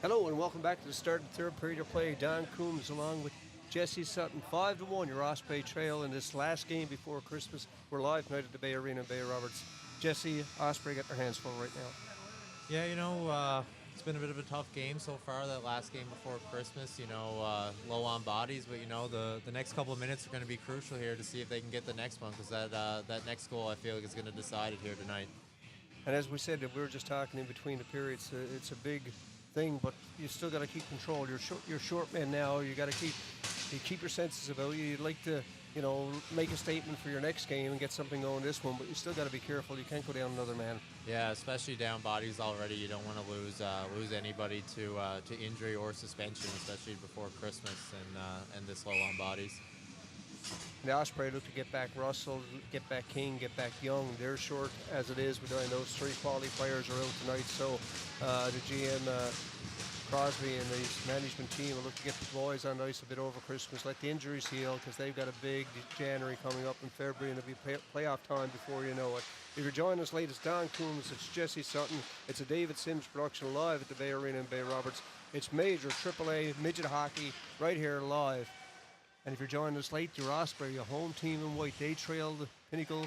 Hello and welcome back to the start of the third period of play. Don Coombs along with Jesse Sutton. 5-1 your Osprey trail in this last game before Christmas. We're live tonight at the Bay Arena in Bay Roberts. Jesse, Osprey got their hands full right now. Yeah, it's been a bit of a tough game so far, that last game before Christmas, low on bodies, but, the next couple of minutes are going to be crucial here to see if they can get the next one, because that next goal, I feel like, is going to decide it here tonight. And as we said, we were just talking in between the periods, it's a big thing, but you still got to keep control. You're short men now. You got to keep your senses about you. You'd like to, make a statement for your next game and get something going this one, but you still got to be careful. You can't go down another man. Yeah, especially down bodies already. You don't want to lose anybody to injury or suspension, especially before Christmas and this low on bodies. The Osprey look to get back Russell, get back King, get back Young. They're short as it is, but I know those three quality players are out tonight. So the GM Crosby and the management team will look to get the boys on ice a bit over Christmas. Let the injuries heal, because they've got a big January coming up in February, and it'll be playoff time before you know it. If you're joining us late, it's Don Coombs, it's Jesse Sutton, it's a David Sims production live at the Bay Arena in Bay Roberts. It's major AAA midget hockey right here live. And if you're joining us late, your Osprey, your home team in white, they trailed the Pinnacle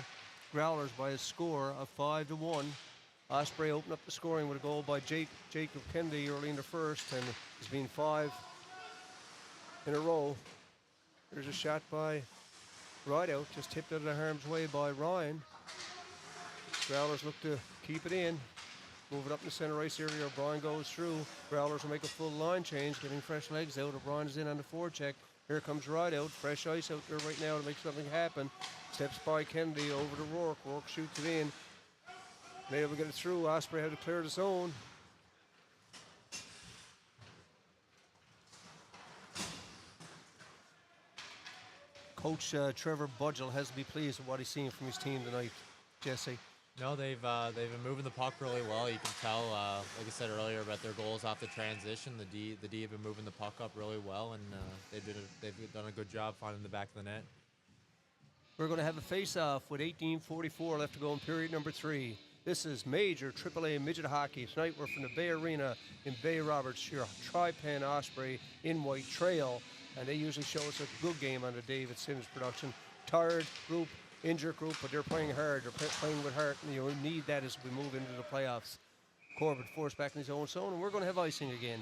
Growlers by a score of 5-1. Osprey opened up the scoring with a goal by Jacob Kennedy early in the first, and it's been 5 in a row. There's a shot by Rideout, just tipped out of the harm's way by Ryan. Growlers look to keep it in. Move it up in the center ice area. O'Brien goes through. Growlers will make a full line change, getting fresh legs out. O'Brien's in on the forecheck. Here comes Rideout. Fresh ice out there right now to make something happen. Steps by Kennedy over to Rourke. Rourke shoots it in. Not able to get it through. Osprey had to clear the zone. Coach Trevor Budgell has to be pleased with what he's seen from his team tonight, Jesse. No, they've been moving the puck really well. You can tell, like I said earlier, about their goals off the transition. The D have been moving the puck up really well, and they've done a good job finding the back of the net. We're going to have a face-off with 18:44 left to go in period number 3. This is major AAA midget hockey. Tonight we're from the Bay Arena in Bay Roberts, your Tri Pen Osprey in white trail, and they usually show us a good game on the David Sims production. Tired group, injured group, but they're playing hard. They're playing with heart, and you need that as we move into the playoffs. Corbett forced back in his own zone, and we're going to have icing again.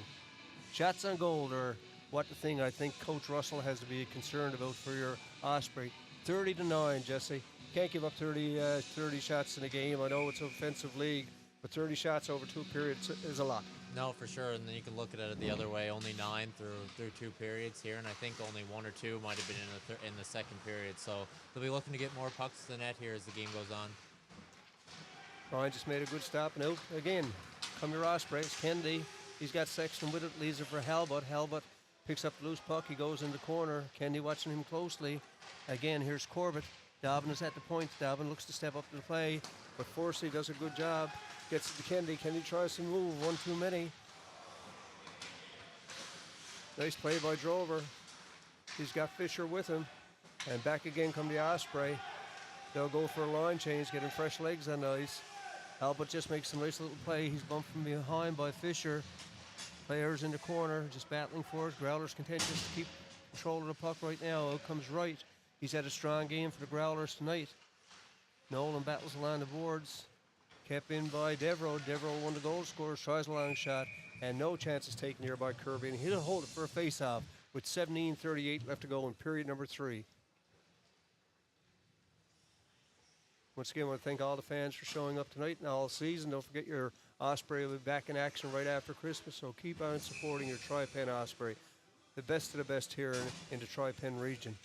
Shots on goal are what the thing I think Coach Russell has to be concerned about for your Osprey. 30-9, Jesse. Can't give up 30 shots in a game. I know it's an offensive league, but 30 shots over 2 periods is a lot. No, for sure, and then you can look at it the other way. Only 9 through 2 periods here, and I think only 1 or 2 might have been in the second period. So they'll be looking to get more pucks to the net here as the game goes on. Ryan just made a good stop, and out again. Come your Osprey, it's Kennedy. He's got Sexton with it, leaves it for Halbut. Halbut picks up the loose puck. He goes in the corner. Kennedy watching him closely. Again, here's Corbett. Dobbin is at the point. Dobbin looks to step up to the play, but Forsey does a good job. Gets it to Kennedy. Kennedy tries to move. One too many. Nice play by Drover. He's got Fisher with him. And back again come the Osprey. They'll go for a line change, getting fresh legs on the ice. Albert just makes some nice little play. He's bumped from behind by Fisher. Players in the corner, just battling for it. Growlers contentious to keep control of the puck right now. Out comes Wright. He's had a strong game for the Growlers tonight. Nolan battles along the boards. Kept in by Devereaux. Devereaux, one of the goal scorers, tries a long shot, and no chances taken here by Kirby. And he'll hold it for a face-off with 17:38 left to go in period number 3. Once again, I want to thank all the fans for showing up tonight and all season. Don't forget your Osprey will be back in action right after Christmas, so keep on supporting your Tri Pen Osprey. The best of the best here in the Tri Pen region.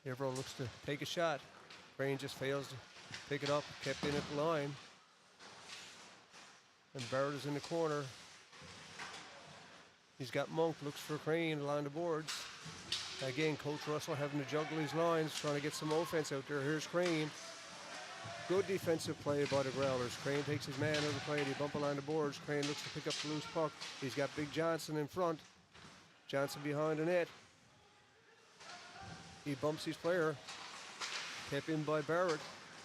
Devereaux looks to take a shot. Crane just fails to pick it up, kept in at the line. And Barrett is in the corner. He's got Monk, looks for Crane along the boards. Again, Coach Russell having to juggle his lines, trying to get some offense out there. Here's Crane. Good defensive play by the Growlers. Crane takes his man out of the play. They bump along the boards. Crane looks to pick up the loose puck. He's got Big Johnson in front. Johnson behind the net. He bumps his player. Kept in by Barrett.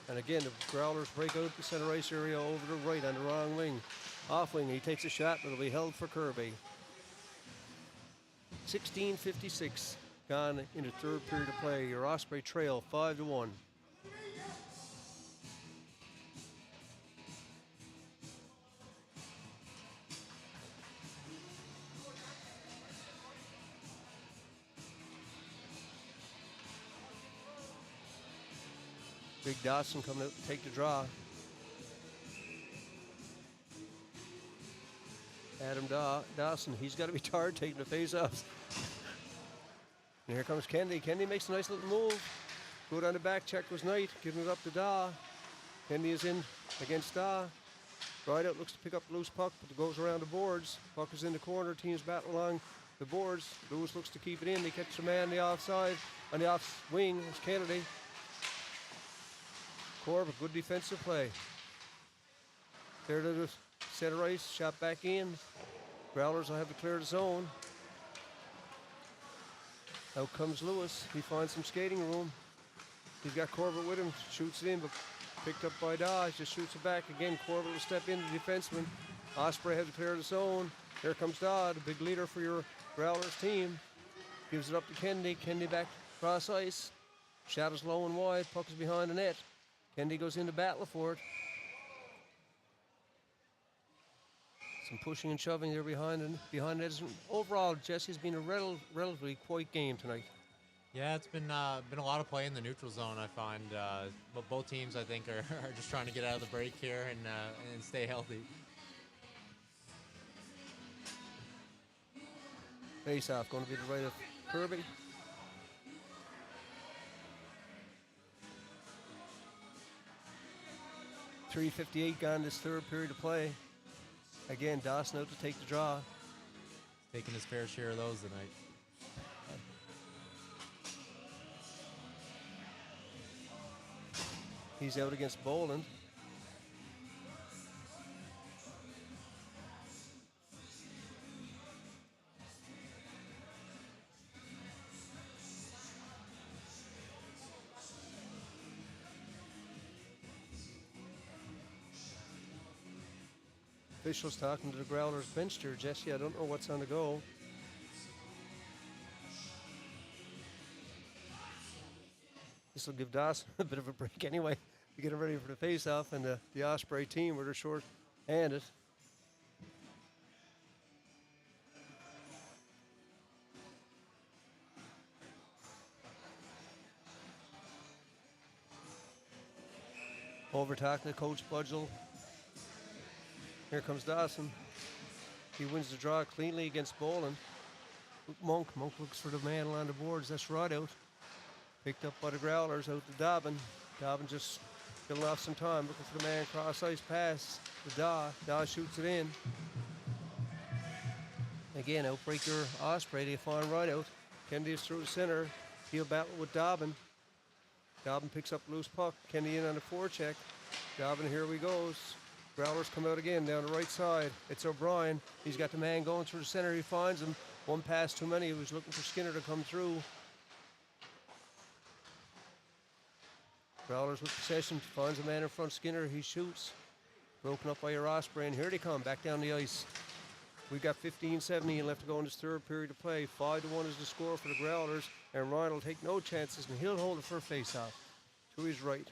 And again, the Growlers break out the center ice area over the right on the wrong wing. Off wing, he takes a shot, but it'll be held for Kirby. 16:56 gone in the third period of play. Your Osprey trail 5-1. Big Dawson coming out to take the draw. Adam Dawson, he's got to be tired taking the face-offs. And here comes Kennedy. Kennedy makes a nice little move. Good on the back check was Knight, giving it up to Daw. Kennedy is in against Daw. Rideout looks to pick up the loose puck, but it goes around the boards. Puck is in the corner, teams battle along the boards. Lewis looks to keep it in. They catch the man on the offside. On the off wing is Kennedy. Corb, a good defensive play. There to the center ice, shot back in. Growlers will have to clear the zone. Out comes Lewis. He finds some skating room. He's got Corbett with him. Shoots it in, but picked up by Dodge. Just shoots it back again. Corbett will step in, the defenseman. Osprey has to clear the zone. Here comes Dodd, a big leader for your Growlers team. Gives it up to Kennedy. Kennedy back cross ice. Shot is low and wide. Puck is behind the net. Kennedy goes into battle for it. Some pushing and shoving there behind it. Overall, Jesse's been a relatively quiet game tonight. Yeah, it's been a lot of play in the neutral zone, I find. But both teams, I think, are just trying to get out of the break here and stay healthy. Face-off going to be the right of Kirby. .358 gone this third period of play. Again, Dawson out to take the draw. Taking his fair share of those tonight. He's out against Boland. Officials talking to the Growlers bench here. Jesse, I don't know what's on the go. This will give Dawson a bit of a break anyway. To get him ready for the face-off, and the Osprey team where they're short-handed. Over talking to Coach Budgel. Here comes Dawson. He wins the draw cleanly against Boland. Monk looks for the man along the boards. That's Rideout. Picked up by the Growlers out to Dobbin. Dobbin just filling off some time, looking for the man cross ice pass to Daw. Daw shoots it in. Again, outbreaker Osprey. They find Rideout. Kennedy is through the center. He'll battle with Dobbin. Dobbin picks up loose puck. Kennedy in on the forecheck. Dobbin, here he goes. Growlers come out again down the right side. It's O'Brien. He's got the man going through the center. He finds him. One pass too many. He was looking for Skinner to come through. Growlers with possession. Finds a man in front. Skinner. He shoots. Broken up by your Osprey. And here they come back down the ice. We've got 15-17 left to go in this third period of play. 5-1 is the score for the Growlers. And Ryan will take no chances, and he'll hold it for a face-off. To his right.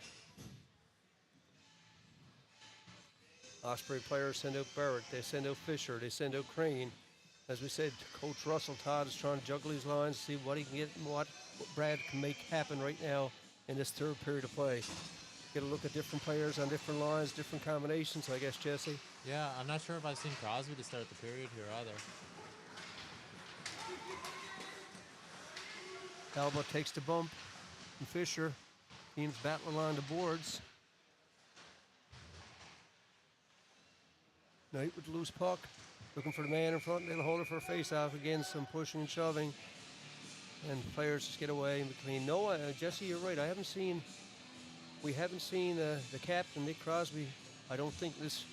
Osprey players send out Barrett, they send out Fisher, they send out Crane. As we said, Coach Russell Todd is trying to juggle his lines, see what he can get and what Brad can make happen right now in this third period of play. Get a look at different players on different lines, different combinations, I guess, Jesse. Yeah, I'm not sure if I've seen Crosby to start the period here either. Talbot takes the bump, and Fisher, teams battling along the boards. Knight with the loose puck, looking for the man in front. They'll hold it for a face-off again. Some pushing and shoving, and players just get away in between. No, Jesse, you're right. We haven't seen the captain, Nick Crosby. I don't think this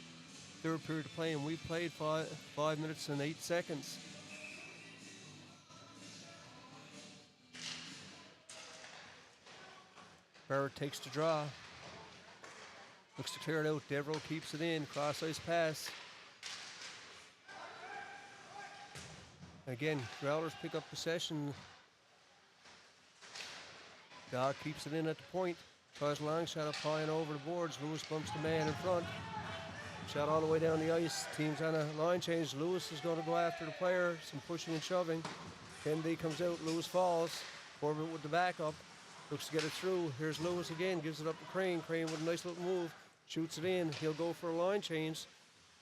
third period of play, and we've played 5 minutes and 8 seconds. Barrett takes the draw. Looks to clear it out. Devereaux keeps it in. Cross ice pass. Again, Growlers pick up possession. Dog keeps it in at the point. Tries a long shot up high and over the boards. Lewis bumps the man in front. Shot all the way down the ice. Team's on a line change. Lewis is going to go after the player. Some pushing and shoving. Kennedy comes out. Lewis falls. Corbett with the backup. Looks to get it through. Here's Lewis again. Gives it up to Crane. Crane with a nice little move. Shoots it in. He'll go for a line change.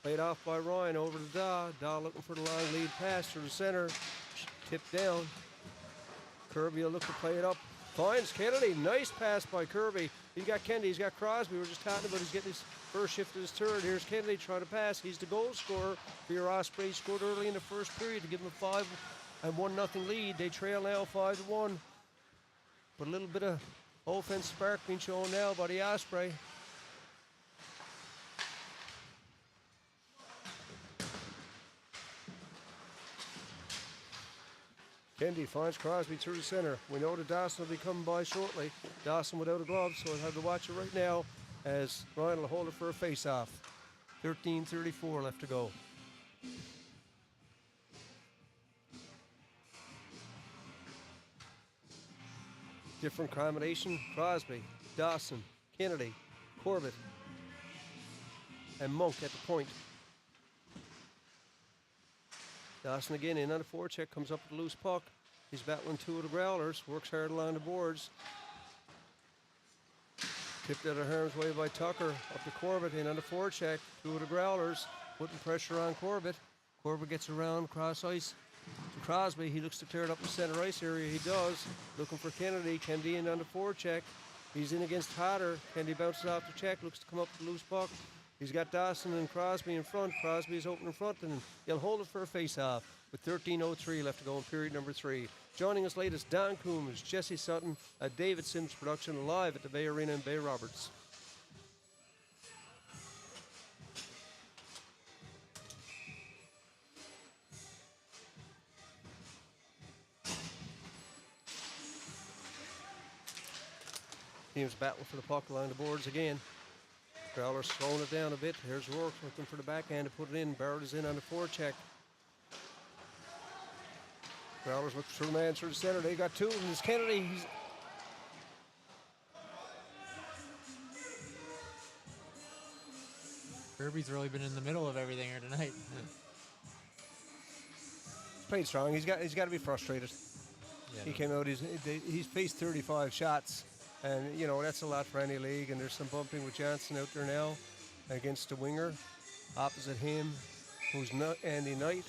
Played off by Ryan over to Daw. Daw looking for the long lead pass through the center. Tipped down. Kirby will look to play it up. Finds Kennedy. Nice pass by Kirby. He's got Kennedy. He's got Crosby. We were just talking about he's getting his first shift of his third. Here's Kennedy trying to pass. He's the goal scorer for your Osprey. He scored early in the first period to give them a 5-1 lead. They trail now 5-1. But a little bit of offense spark being shown now by the Osprey. Kennedy finds Crosby through the center. We know that Dawson will be coming by shortly. Dawson without a glove, so I'll have to watch it right now as Ryan will hold it for a face-off. 13:34 left to go. Different combination. Crosby, Dawson, Kennedy, Corbett, and Monk at the point. Dawson again in on the forecheck, comes up with a loose puck. He's battling two of the Growlers, works hard along the boards. Tipped out of harm's way by Tucker, up to Corbett, in on the forecheck. Two of the Growlers putting pressure on Corbett. Corbett gets around cross ice to Crosby. He looks to clear it up the center ice area. He does. Looking for Kennedy. Kennedy in on the forecheck. He's in against Hodder. Kennedy bounces off the check, looks to come up with a loose puck. He's got Dawson and Crosby in front. Crosby's open in front, and he'll hold it for a face-off with 13:03 left to go in period number 3. Joining us late is Don Coombs, Jesse Sutton, a David Sims production live at the Bay Arena in Bay Roberts. Teams battling for the puck along the boards again. Growlers slowing it down a bit. Here's Rourke looking for the backhand to put it in. Barrett is in on the forecheck. Growlers look through man through the center. They got two, and there's Kennedy. Kirby's really been in the middle of everything here tonight. He's played strong. He's got to be frustrated. Yeah, He came out. He's faced 35 shots. And, you know, that's a lot for any league. And there's some bumping with Johnson out there now against the winger. Opposite him, who's Andy Knight.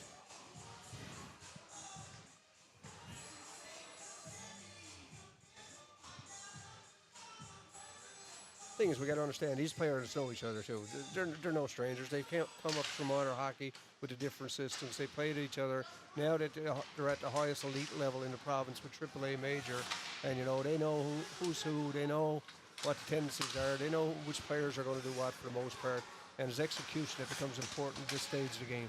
Thing is, we got to understand, these players know each other, too. They're no strangers. They can't come up from minor hockey with the different systems. They played each other. Now that they're at the highest elite level in the province with AAA major, and, you know, they know who's who. They know what the tendencies are. They know which players are going to do what for the most part. And it's execution that becomes important at this stage of the game.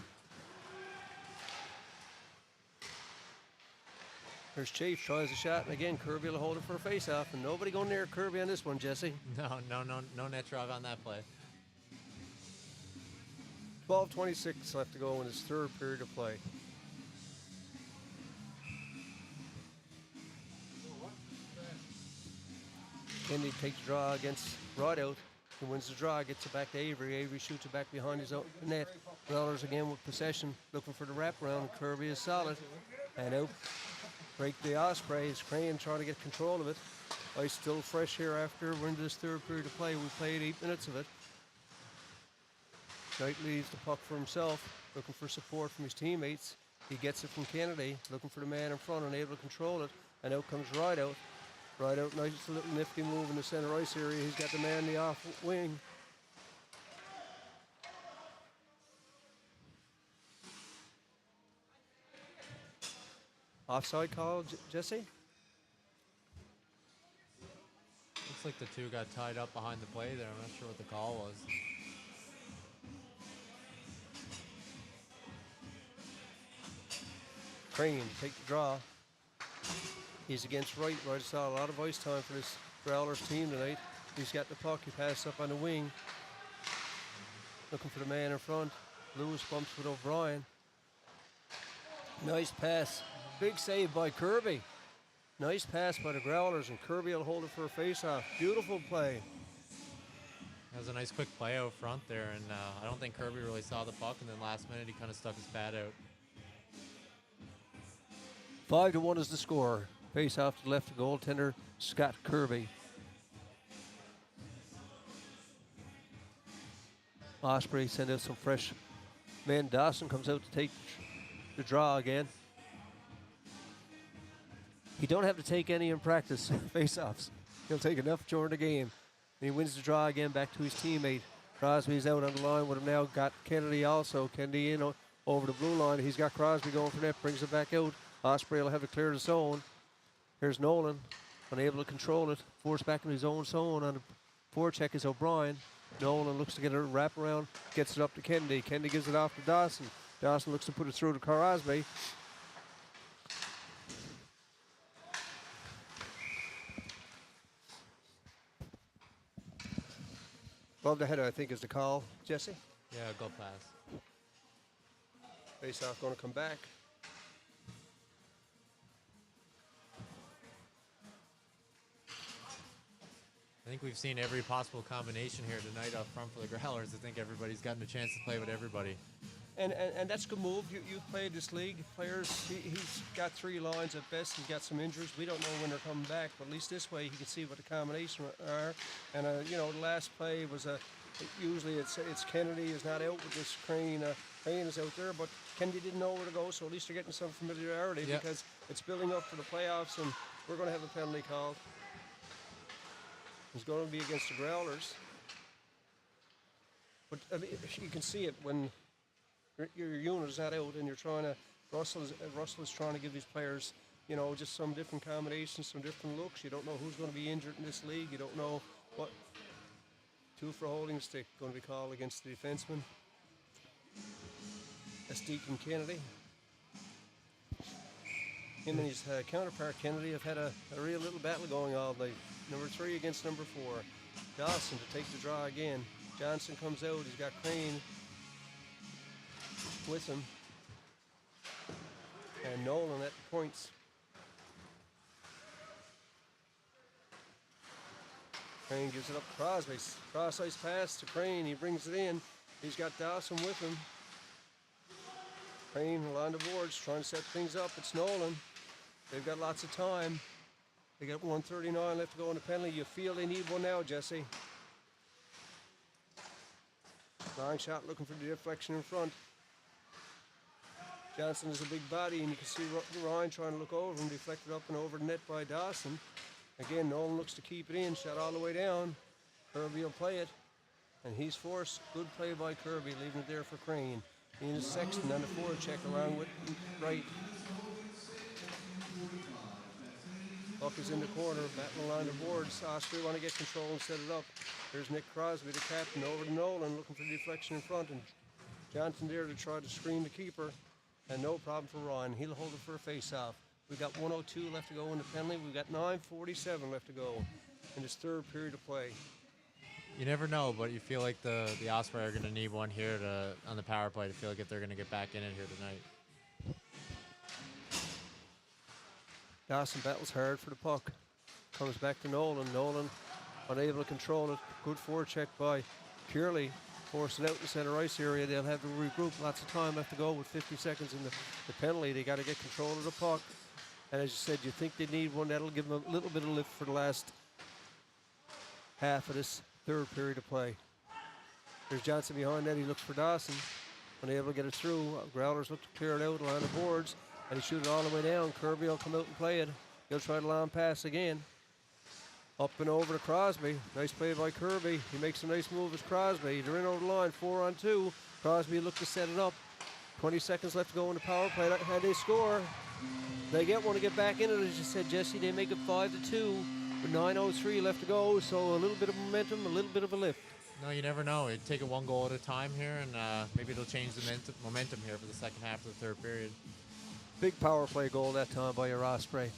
There's Chafe, tries a shot, and again, Kirby will hold it for a face-off, and nobody going near Kirby on this one, Jesse. No net drive on that play. 12:26 left to go in his third period of play. Kennedy takes the draw against Rideout. He wins the draw, gets it back to Avery. Avery shoots it back behind his own net. Growlers again with possession, looking for the wraparound. Kirby is solid, and out break the Osprey. Is Crane trying to get control of it. Ice still fresh here after we're into this third period of play. We played 8 minutes of it. Knight leaves the puck for himself, looking for support from his teammates. He gets it from Kennedy, looking for the man in front, unable to control it, and out comes Rideout. Rideout, nice little nifty move in the center ice area. He's got the man in the off wing. Offside call, Jesse? Looks like the two got tied up behind the play there. I'm not sure what the call was. Crane take the draw. He's against Wright. Wright saw a lot of ice time for this Growlers team tonight. He's got the puck. He passes up on the wing. Looking for the man in front. Lewis bumps with O'Brien. Nice pass. Big save by Kirby. Nice pass by the Growlers, and Kirby will hold it for a face-off. Beautiful play. That was a nice quick play out front there, and I don't think Kirby really saw the puck, and then last minute he kind of stuck his pad out. 5-1 is the score. Face-off to the left goaltender, Scott Kirby. Osprey send out some fresh men. Dawson comes out to take the draw again. He don't have to take any in practice face-offs. He'll take enough during the game. And he wins the draw again back to his teammate. Crosby's out on the line with him now. Got Kennedy also. Kennedy in over the blue line. He's got Crosby going for net. Brings it back out. Osprey will have to clear the zone. Here's Nolan. Unable to control it. Forced back in his own zone. On the forecheck is O'Brien. Nolan looks to get a wrap around. Gets it up to Kennedy. Kennedy gives it off to Dawson. Dawson looks to put it through to Crosby. Above the header, I think, is the call. Jesse? Yeah, go pass. Face-off going to come back. I think we've seen every possible combination here tonight up front for the Growlers. I think everybody's gotten a chance to play with everybody. And that's a good move. You've played this league. Players, he's got 3 lines at best. He's got some injuries. We don't know when they're coming back, but at least this way he can see what the combination are. And, the last play was usually it's Kennedy is not out with this Crane. Crane is out there, but Kennedy didn't know where to go, so at least they're getting some familiarity because it's building up for the playoffs, and we're going to have a penalty called. It's going to be against the Growlers. But I mean, you can see it when your unit is not out and you're trying to, Russell is trying to give these players, just some different combinations, some different looks. You don't know who's going to be injured in this league. You don't know what. 2 for holding stick going to be called against the defenseman. That's Deacon Kennedy. Him and his counterpart Kennedy have had a real little battle going all night. Number 3 against number 4. Dawson to take the draw again. Johnson comes out. He's got Crane with him. And Nolan at the points. Crane gives it up to Crosby. Cross-ice pass to Crane. He brings it in. He's got Dawson with him. Crane along the boards trying to set things up. It's Nolan. They've got lots of time. They got 1:39 left to go in the penalty. You feel they need one now, Jesse. Long shot looking for the deflection in front. Johnson is a big body, and you can see Ryan trying to look over him, deflected up and over the net by Dawson. Again, Nolan looks to keep it in, shot all the way down. Kirby will play it, and he's forced. Good play by Kirby, leaving it there for Crane. Ian Sexton on the forecheck around with right. Buck is in the corner, battling along the boards. Osprey want to get control and set it up. There's Nick Crosby, the captain, over to Nolan, looking for the deflection in front, and Johnson there to try to screen the keeper, and no problem for Ryan. He'll hold it for a face-off. We've got 1:02 left to go in the penalty. We've got 9:47 left to go in this 3rd period of play. You never know, but you feel like the Osprey are going to need one here on the power play to feel like if they're going to get back in it here tonight. Dawson battles hard for the puck. Comes back to Nolan. Nolan unable to control it. Good forecheck by Curley. Force it out in the center ice area. They'll have to regroup. Lots of time left to go with 50 seconds in the penalty. They got to get control of the puck. And as you said, you think they need one that'll give them a little bit of lift for the last half of this 3rd period of play. There's Johnson behind that. He looks for Dawson. Unable to get it through. Growlers look to clear it out along the boards. And he shoots it all the way down. Kirby will come out and play it. He'll try the long pass again. Up and over to Crosby. Nice play by Kirby. He makes a nice move as Crosby. They're in over the line, 4-on-2. Crosby look to set it up. 20 seconds left to go in the power play. And they score. They get one to get back in it, as you said, Jesse. They make it 5-2 with 9:03 left to go. So a little bit of momentum, a little bit of a lift. No, you never know. It'd take it 1 goal at a time here, and maybe it'll change the momentum here for the second half of the 3rd period. Big power play goal that time by your Osprey.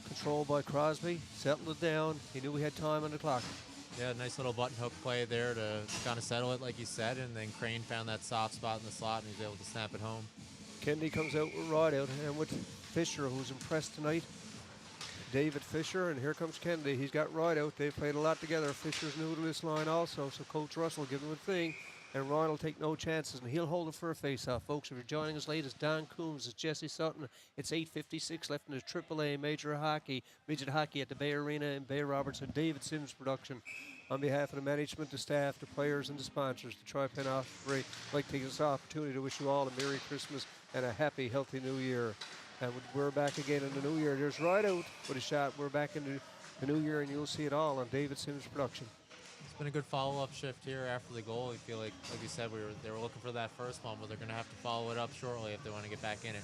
Controlled by Crosby, settled it down. He knew we had time on the clock. Yeah, nice little button hook play there to kind of settle it, like you said, and then Crane found that soft spot in the slot and he was able to snap it home. Kennedy comes out with ride out, and with Fisher, who's impressed tonight. David Fisher, and here comes Kennedy. He's got ride out. They've played a lot together. Fisher's new to this line also, so Coach Russell give him a thing, and Ryan will take no chances, and he'll hold it for a face-off. Folks, if you're joining us late, it's Don Coombs, it's Jesse Sutton. It's 8:56 left in the AAA Midget Hockey at the Bay Arena in Bay Roberts, and David Sims production. On behalf of the management, the staff, the players, and the sponsors, the Tri Pen Osprey, I'd like to take this opportunity to wish you all a Merry Christmas and a happy, healthy New Year. And we're back again in the New Year. There's right out with a shot. We're back in the New Year, and you'll see it all on David Sims production. It's been a good follow-up shift here after the goal. We feel like you said, they were looking for that first one, but they're going to have to follow it up shortly if they want to get back in it.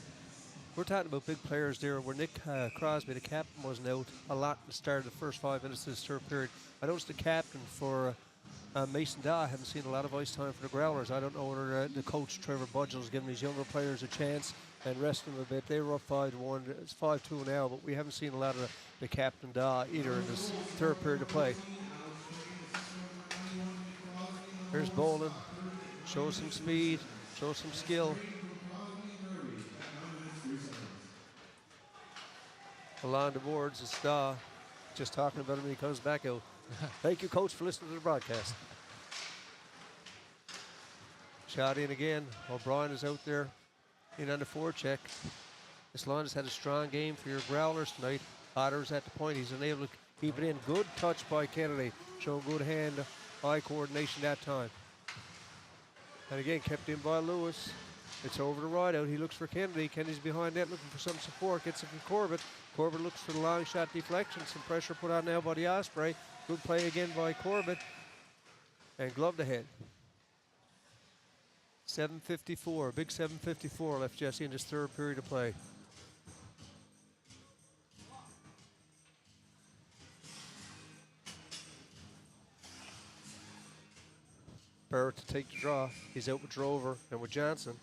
We're talking about big players there, where Nick Crosby, the captain, wasn't out a lot at the start of the first 5 minutes of this third period. I noticed the captain for Mason Daw haven't seen a lot of ice time for the Growlers. I don't know whether the coach, Trevor Budgell, is giving these younger players a chance and resting them a bit. They were up 5-1. It's 5-2 now, but we haven't seen a lot of the captain Daw either in this third period of play. Here's Boland. Shows some speed, shows some skill. Along the boards, it's Daw. Just talking about him when he comes back out. Thank you, Coach, for listening to the broadcast. Shot in again. O'Brien is out there in on the forecheck. This line has had a strong game for your Growlers tonight. Otter's at the point. He's unable to keep it in. Good touch by Kennedy. Showing good hand-eye coordination that time. And again, kept in by Lewis. It's over the ride out. He looks for Kennedy. Kennedy's behind that looking for some support. Gets it from Corbett. Corbett looks for the long shot deflection. Some pressure put on now by the Osprey. Good play again by Corbett. And gloved ahead. 7:54. Big 7:54 left, Jesse, in this third period of play. Barrett to take the draw. He's out with Drover and with Johnson.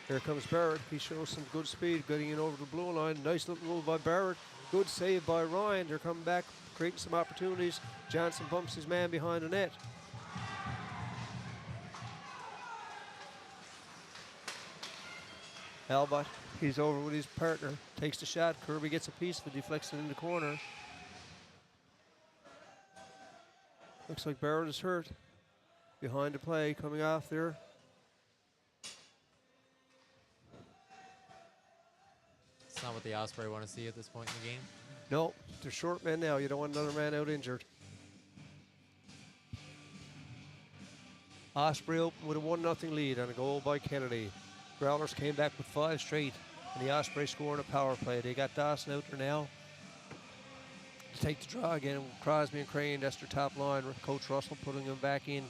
Here comes Barrett. He shows some good speed, getting in over the blue line. Nice little move by Barrett. Good save by Ryan. They're coming back, creating some opportunities. Johnson bumps his man behind the net. Albert, he's over with his partner. Takes the shot. Kirby gets a piece of it, deflects it in the corner. Looks like Barrett is hurt. Behind the play, coming off there. It's not what the Osprey want to see at this point in the game. No, they're short men now. You don't want another man out injured. Osprey open with a 1-0 lead on a goal by Kennedy. Growlers came back with 5 straight, and the Osprey scoring a power play. They got Dawson out there now to take the draw again. Crosby and Crane, that's their top line. Coach Russell putting them back in,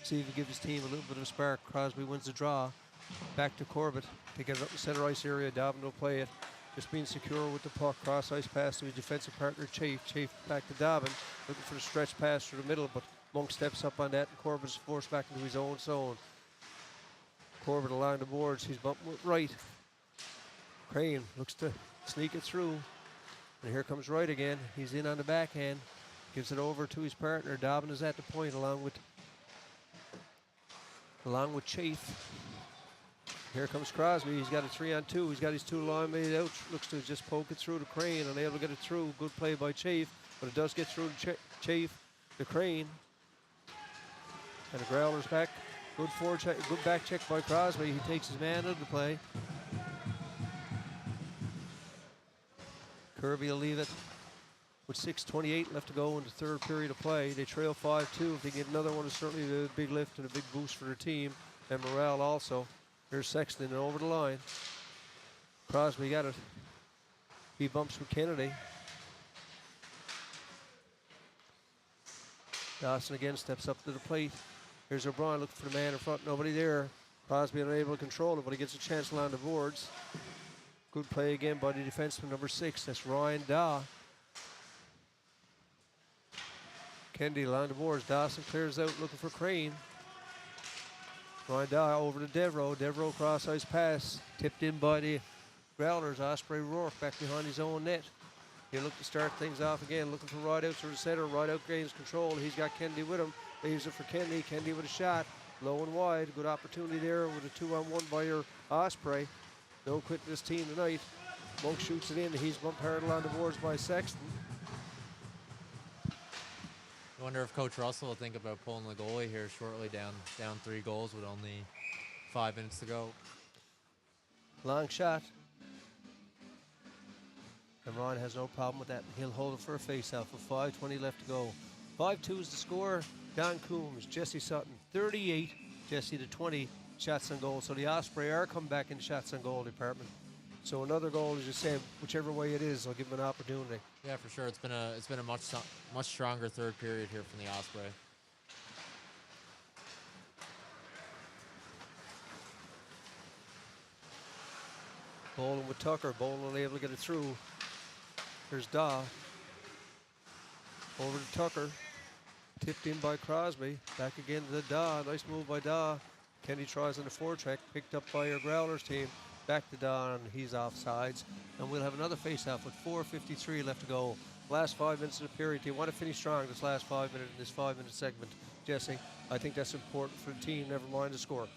see if he gives his team a little bit of a spark. Crosby wins the draw. Back to Corbett. They get it up the center ice area. Dobbin will play it. Just being secure with the puck. Cross ice pass to his defensive partner, Chafe. Chafe back to Dobbin. Looking for the stretch pass through the middle, but Monk steps up on that, and Corbett's forced back into his own zone. Corbett along the boards. He's bumping with right. Crane looks to sneak it through. And here comes Wright again. He's in on the backhand. Gives it over to his partner. Dobbin is at the point along with Chafe. Here comes Crosby. He's got a 3-on-2. He's got his 2 line made out. Looks to just poke it through to Crane, and able to get it through. Good play by Chafe, but it does get through to Chafe, to Crane. And the Growlers back. Good forecheck, good back check by Crosby. He takes his man out of the play. Kirby will leave it with 6:28 left to go in the third period of play. They trail 5-2. If they get another one, it's certainly a big lift and a big boost for their team and morale also. Here's Sexton and over the line. Crosby got it. He bumps with Kennedy. Dawson again steps up to the plate. Here's O'Brien looking for the man in front. Nobody there. Crosby unable to control it, but he gets a chance along the boards. Good play again by the defenseman number 6. That's Ryan Daw. Kennedy along the boards. Dawson clears out looking for Crane. Ryan Daw over to Devereaux. Devereaux cross ice pass. Tipped in by the Growlers. Osprey Rourke back behind his own net. He'll look to start things off again. Looking for Rideout through the center. Rideout gains control. He's got Kennedy with him. Leaves it for Kennedy. Kennedy with a shot. Low and wide. Good opportunity there with a 2-on-1 by your Osprey. No quitting this team tonight. Monk shoots it in. He's bumped hard along the boards by Sexton. I wonder if Coach Russell will think about pulling the goalie here shortly, down 3 goals with only 5 minutes to go. Long shot. And Ron has no problem with that. He'll hold it for a face-off with 5:20 left to go. 5-2 is the score. Don Coombs, Jesse Sutton, 38. Jesse to 20 shots on goal. So the Osprey are coming back in the shots on goal department. So another goal, as you said, whichever way it is, I'll give them an opportunity. Yeah, for sure. It's been a much stronger third period here from the Osprey. Bowling with Tucker. Bowling able to get it through. There's Daw. Over to Tucker. Tipped in by Crosby. Back again to Daw. Nice move by Daw. Kenny tries on the forecheck. Picked up by your Growlers team. Back to Daw, and he's off sides. And we'll have another face-off with 4:53 left to go. Last 5 minutes of the period. Do you want to finish strong this last 5 minutes in this 5-minute segment? Jesse, I think that's important for the team, never mind the score.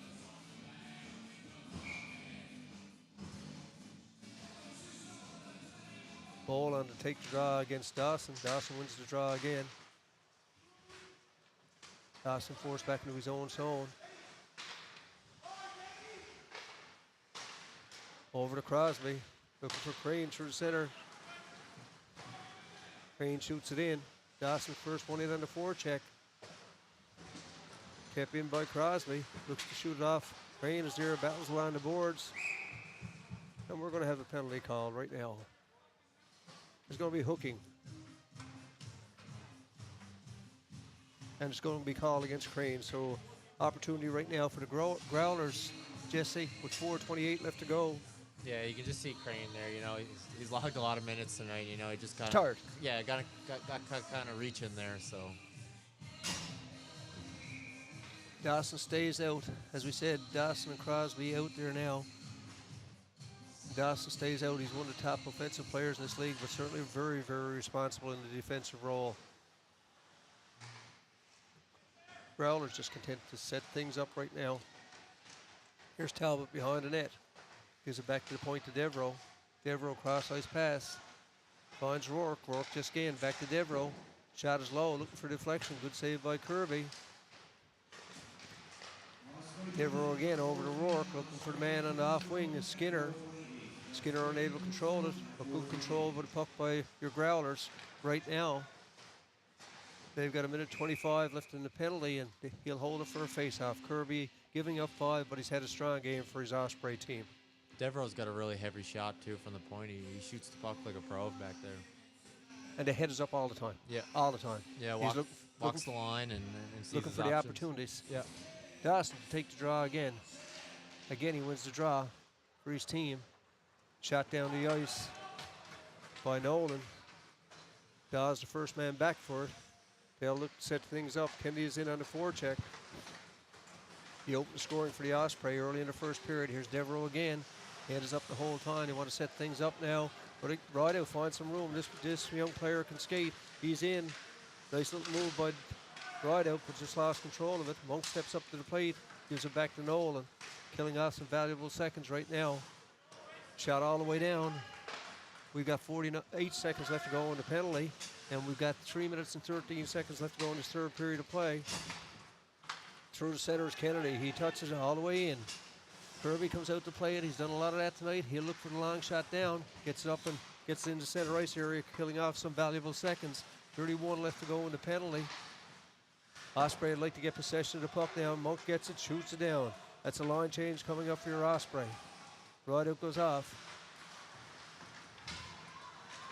Bowl on to take the draw against Dawson. Dawson wins the draw again. Dawson forced back into his own zone. Over to Crosby. Looking for Crane through the center. Crane shoots it in. Dawson first one in on the forecheck. Kept in by Crosby. Looks to shoot it off. Crane is there, battles along the boards. And we're going to have a penalty call right now. There's going to be hooking. And it's going to be called against Crane. So opportunity right now for the Growlers. Jesse with 4:28 left to go. Yeah, you can just see Crane there. You know, he's logged a lot of minutes tonight. You know, he just kind of tired. Yeah, got kind of reaching there. So Dawson stays out. As we said, Dawson and Crosby out there now. Dawson stays out. He's one of the top offensive players in this league, but certainly very, very responsible in the defensive role. Growlers just content to set things up right now. Here's Talbot behind the net. Gives it back to the point to Devereaux. Devereaux cross ice pass. Finds Rourke. Rourke just again back to Devereaux. Shot is low, looking for deflection. Good save by Kirby. Devereaux again over to Rourke, looking for the man on the off wing is Skinner. Skinner unable to control it, but good control of the puck by your Growlers right now. They've got 1:25 left in the penalty, and he'll hold it for a face-off. Kirby giving up 5, but he's had a strong game for his Osprey team. Devereaux's got a really heavy shot, too, from the point. He shoots the puck like a pro back there. And the head is up all the time. Yeah. All the time. Yeah, walks the line and sees looking his for the options. opportunities. Yeah. Dawson to take the draw again. Again, he wins the draw for his team. Shot down the ice by Nolan. Dawes the first man back for it. They'll look to set things up. Kennedy is in on the forecheck. The open scoring for the Osprey early in the first period. Here's Devereaux again. Head is up the whole time. They want to set things up now. But Rideout finds some room. This young player can skate. He's in. Nice little move by Rideout, but just lost control of it. Monk steps up to the plate, gives it back to Nolan, killing off some valuable seconds right now. Shot all the way down. We've got 48 seconds left to go in the penalty, and we've got 3 minutes and 13 seconds left to go in this third period of play. Through the center is Kennedy. He touches it all the way in. Kirby comes out to play it. He's done a lot of that tonight. He'll look for the long shot down, gets it up and gets it into center ice area, killing off some valuable seconds. 31 left to go in the penalty. Osprey would like to get possession of the puck now. Monk gets it, shoots it down. That's a line change coming up for your Osprey. Rideout goes off.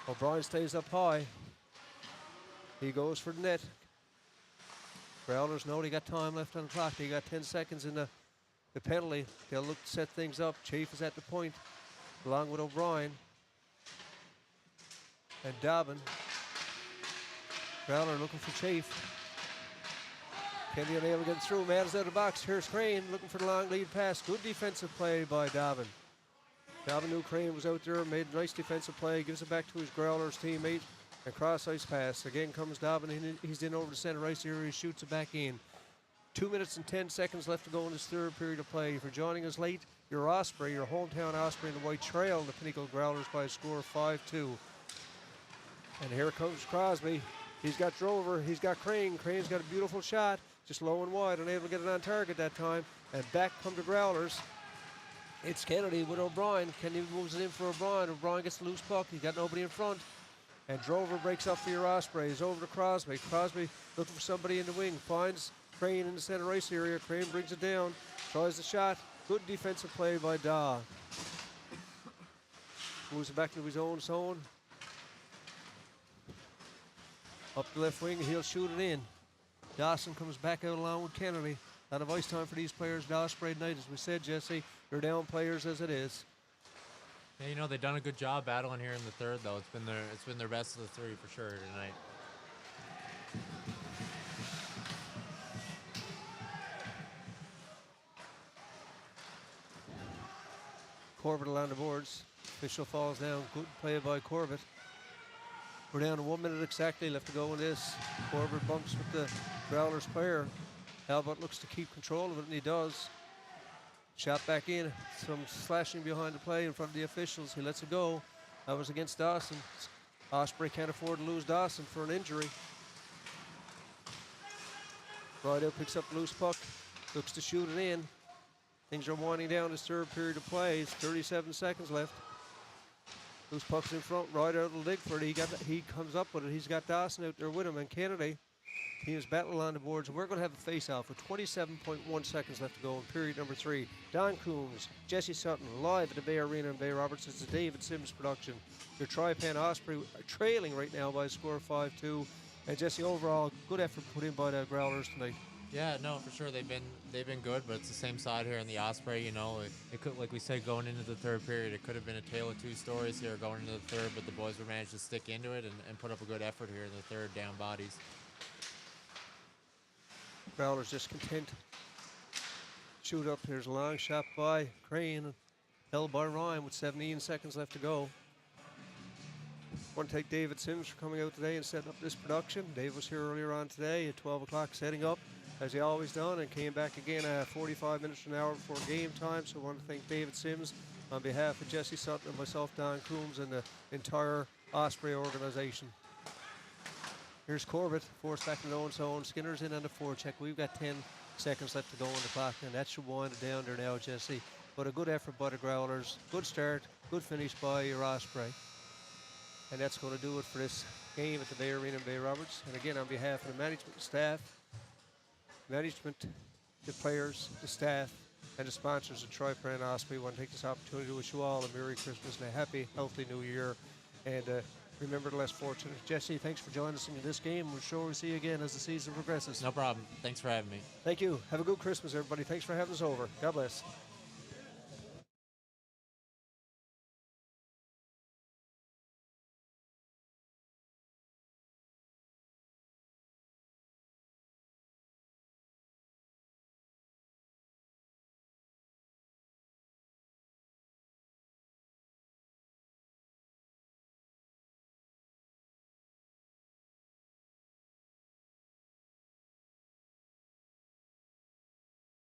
O'Brien stays up high. He goes for the net. Growlers know they got time left on the clock. They got 10 seconds in the penalty. They'll look to set things up. Chief is at the point, along with O'Brien and Dobbin. Growler looking for Chief. Kennedy unable to get through. Man's out of the box. Here's Crane looking for the long lead pass. Good defensive play by Dobbin. Dobbin knew Crane was out there, made a nice defensive play, gives it back to his Growlers teammate. And cross ice pass. Again comes Dobbin. He's in over the center ice area. He shoots it back in. 2 minutes and 10 seconds left to go in this third period of play. If you're joining us late, your Osprey, your hometown Osprey in the white trail, the Pinnacle Growlers by a score of 5-2. And here comes Crosby. He's got Drover. He's got Crane. Crane's got a beautiful shot. Just low and wide, unable to get it on target that time. And back come the Growlers. It's Kennedy with O'Brien. Kennedy moves it in for O'Brien. O'Brien gets the loose puck. He's got nobody in front. And Drover breaks up for your Osprey. He's over to Crosby. Crosby looking for somebody in the wing. Finds Crane in the center ice area. Crane brings it down. Tries the shot. Good defensive play by Daw. Moves it back into his own zone. Up the left wing. He'll shoot it in. Dawson comes back out along with Kennedy. A lot of ice time for these players at Osprey tonight. As we said, Jesse, they're down players as it is. Yeah, you know, they've done a good job battling here in the third, though. It's been their best of the three for sure tonight. Corbett along the boards. Official falls down. Good play by Corbett. We're down to 1 minute exactly left to go in this. Corbett bumps with the Growlers player. Albert looks to keep control of it, and he does. Shot back in. Some slashing behind the play in front of the officials. He lets it go. That was against Dawson. Osprey can't afford to lose Dawson for an injury. Rideout picks up the loose puck. Looks to shoot it in. Things are winding down this third period of play. It's 37 seconds left. Loose puck's in front. Rideout will dig for it. He comes up with it. He's got Dawson out there with him. And Kennedy, he is battling on the boards. We're going to have a face-off with 27.1 seconds left to go in period number 3. Don Coombs, Jesse Sutton, live at the Bay Arena in Bay Roberts. It's a David Sims production. Your Tri Pen Osprey are trailing right now by a score of 5-2. And Jesse, overall, good effort put in by the Growlers tonight. Yeah, no, for sure they've been good, but it's the same side here in the Osprey. You know, it could, like we said, going into the third period, it could have been a tale of two stories here going into the third, but the boys were managed to stick into it and put up a good effort here in the third, down bodies. Growlers just content. Shoot up. Here's a long shot by Crane. Held by Ryan with 17 seconds left to go. Want to thank David Sims for coming out today and setting up this production. Dave was here earlier on today at 12 o'clock setting up, as he always done, and came back again 45 minutes to an hour before game time. So I want to thank David Sims on behalf of Jesse Sutton and myself, Don Coombs, and the entire Osprey organization. Here's Corbett, forced back in the own zone. Skinner's in on the forecheck. We've got 10 seconds left to go on the clock, and that should wind it down there now, Jesse. But a good effort by the Growlers. Good start, good finish by your Osprey. And that's going to do it for this game at the Bay Arena in Bay Roberts. And again, on behalf of the management staff, the players, the staff, and the sponsors of Tri Pen Osprey, we want to take this opportunity to wish you all a Merry Christmas and a happy, healthy New Year. And remember the less fortunate. Jesse, thanks for joining us in this game. We're sure we'll see you again as the season progresses. No problem. Thanks for having me. Thank you. Have a good Christmas, everybody. Thanks for having us over. God bless.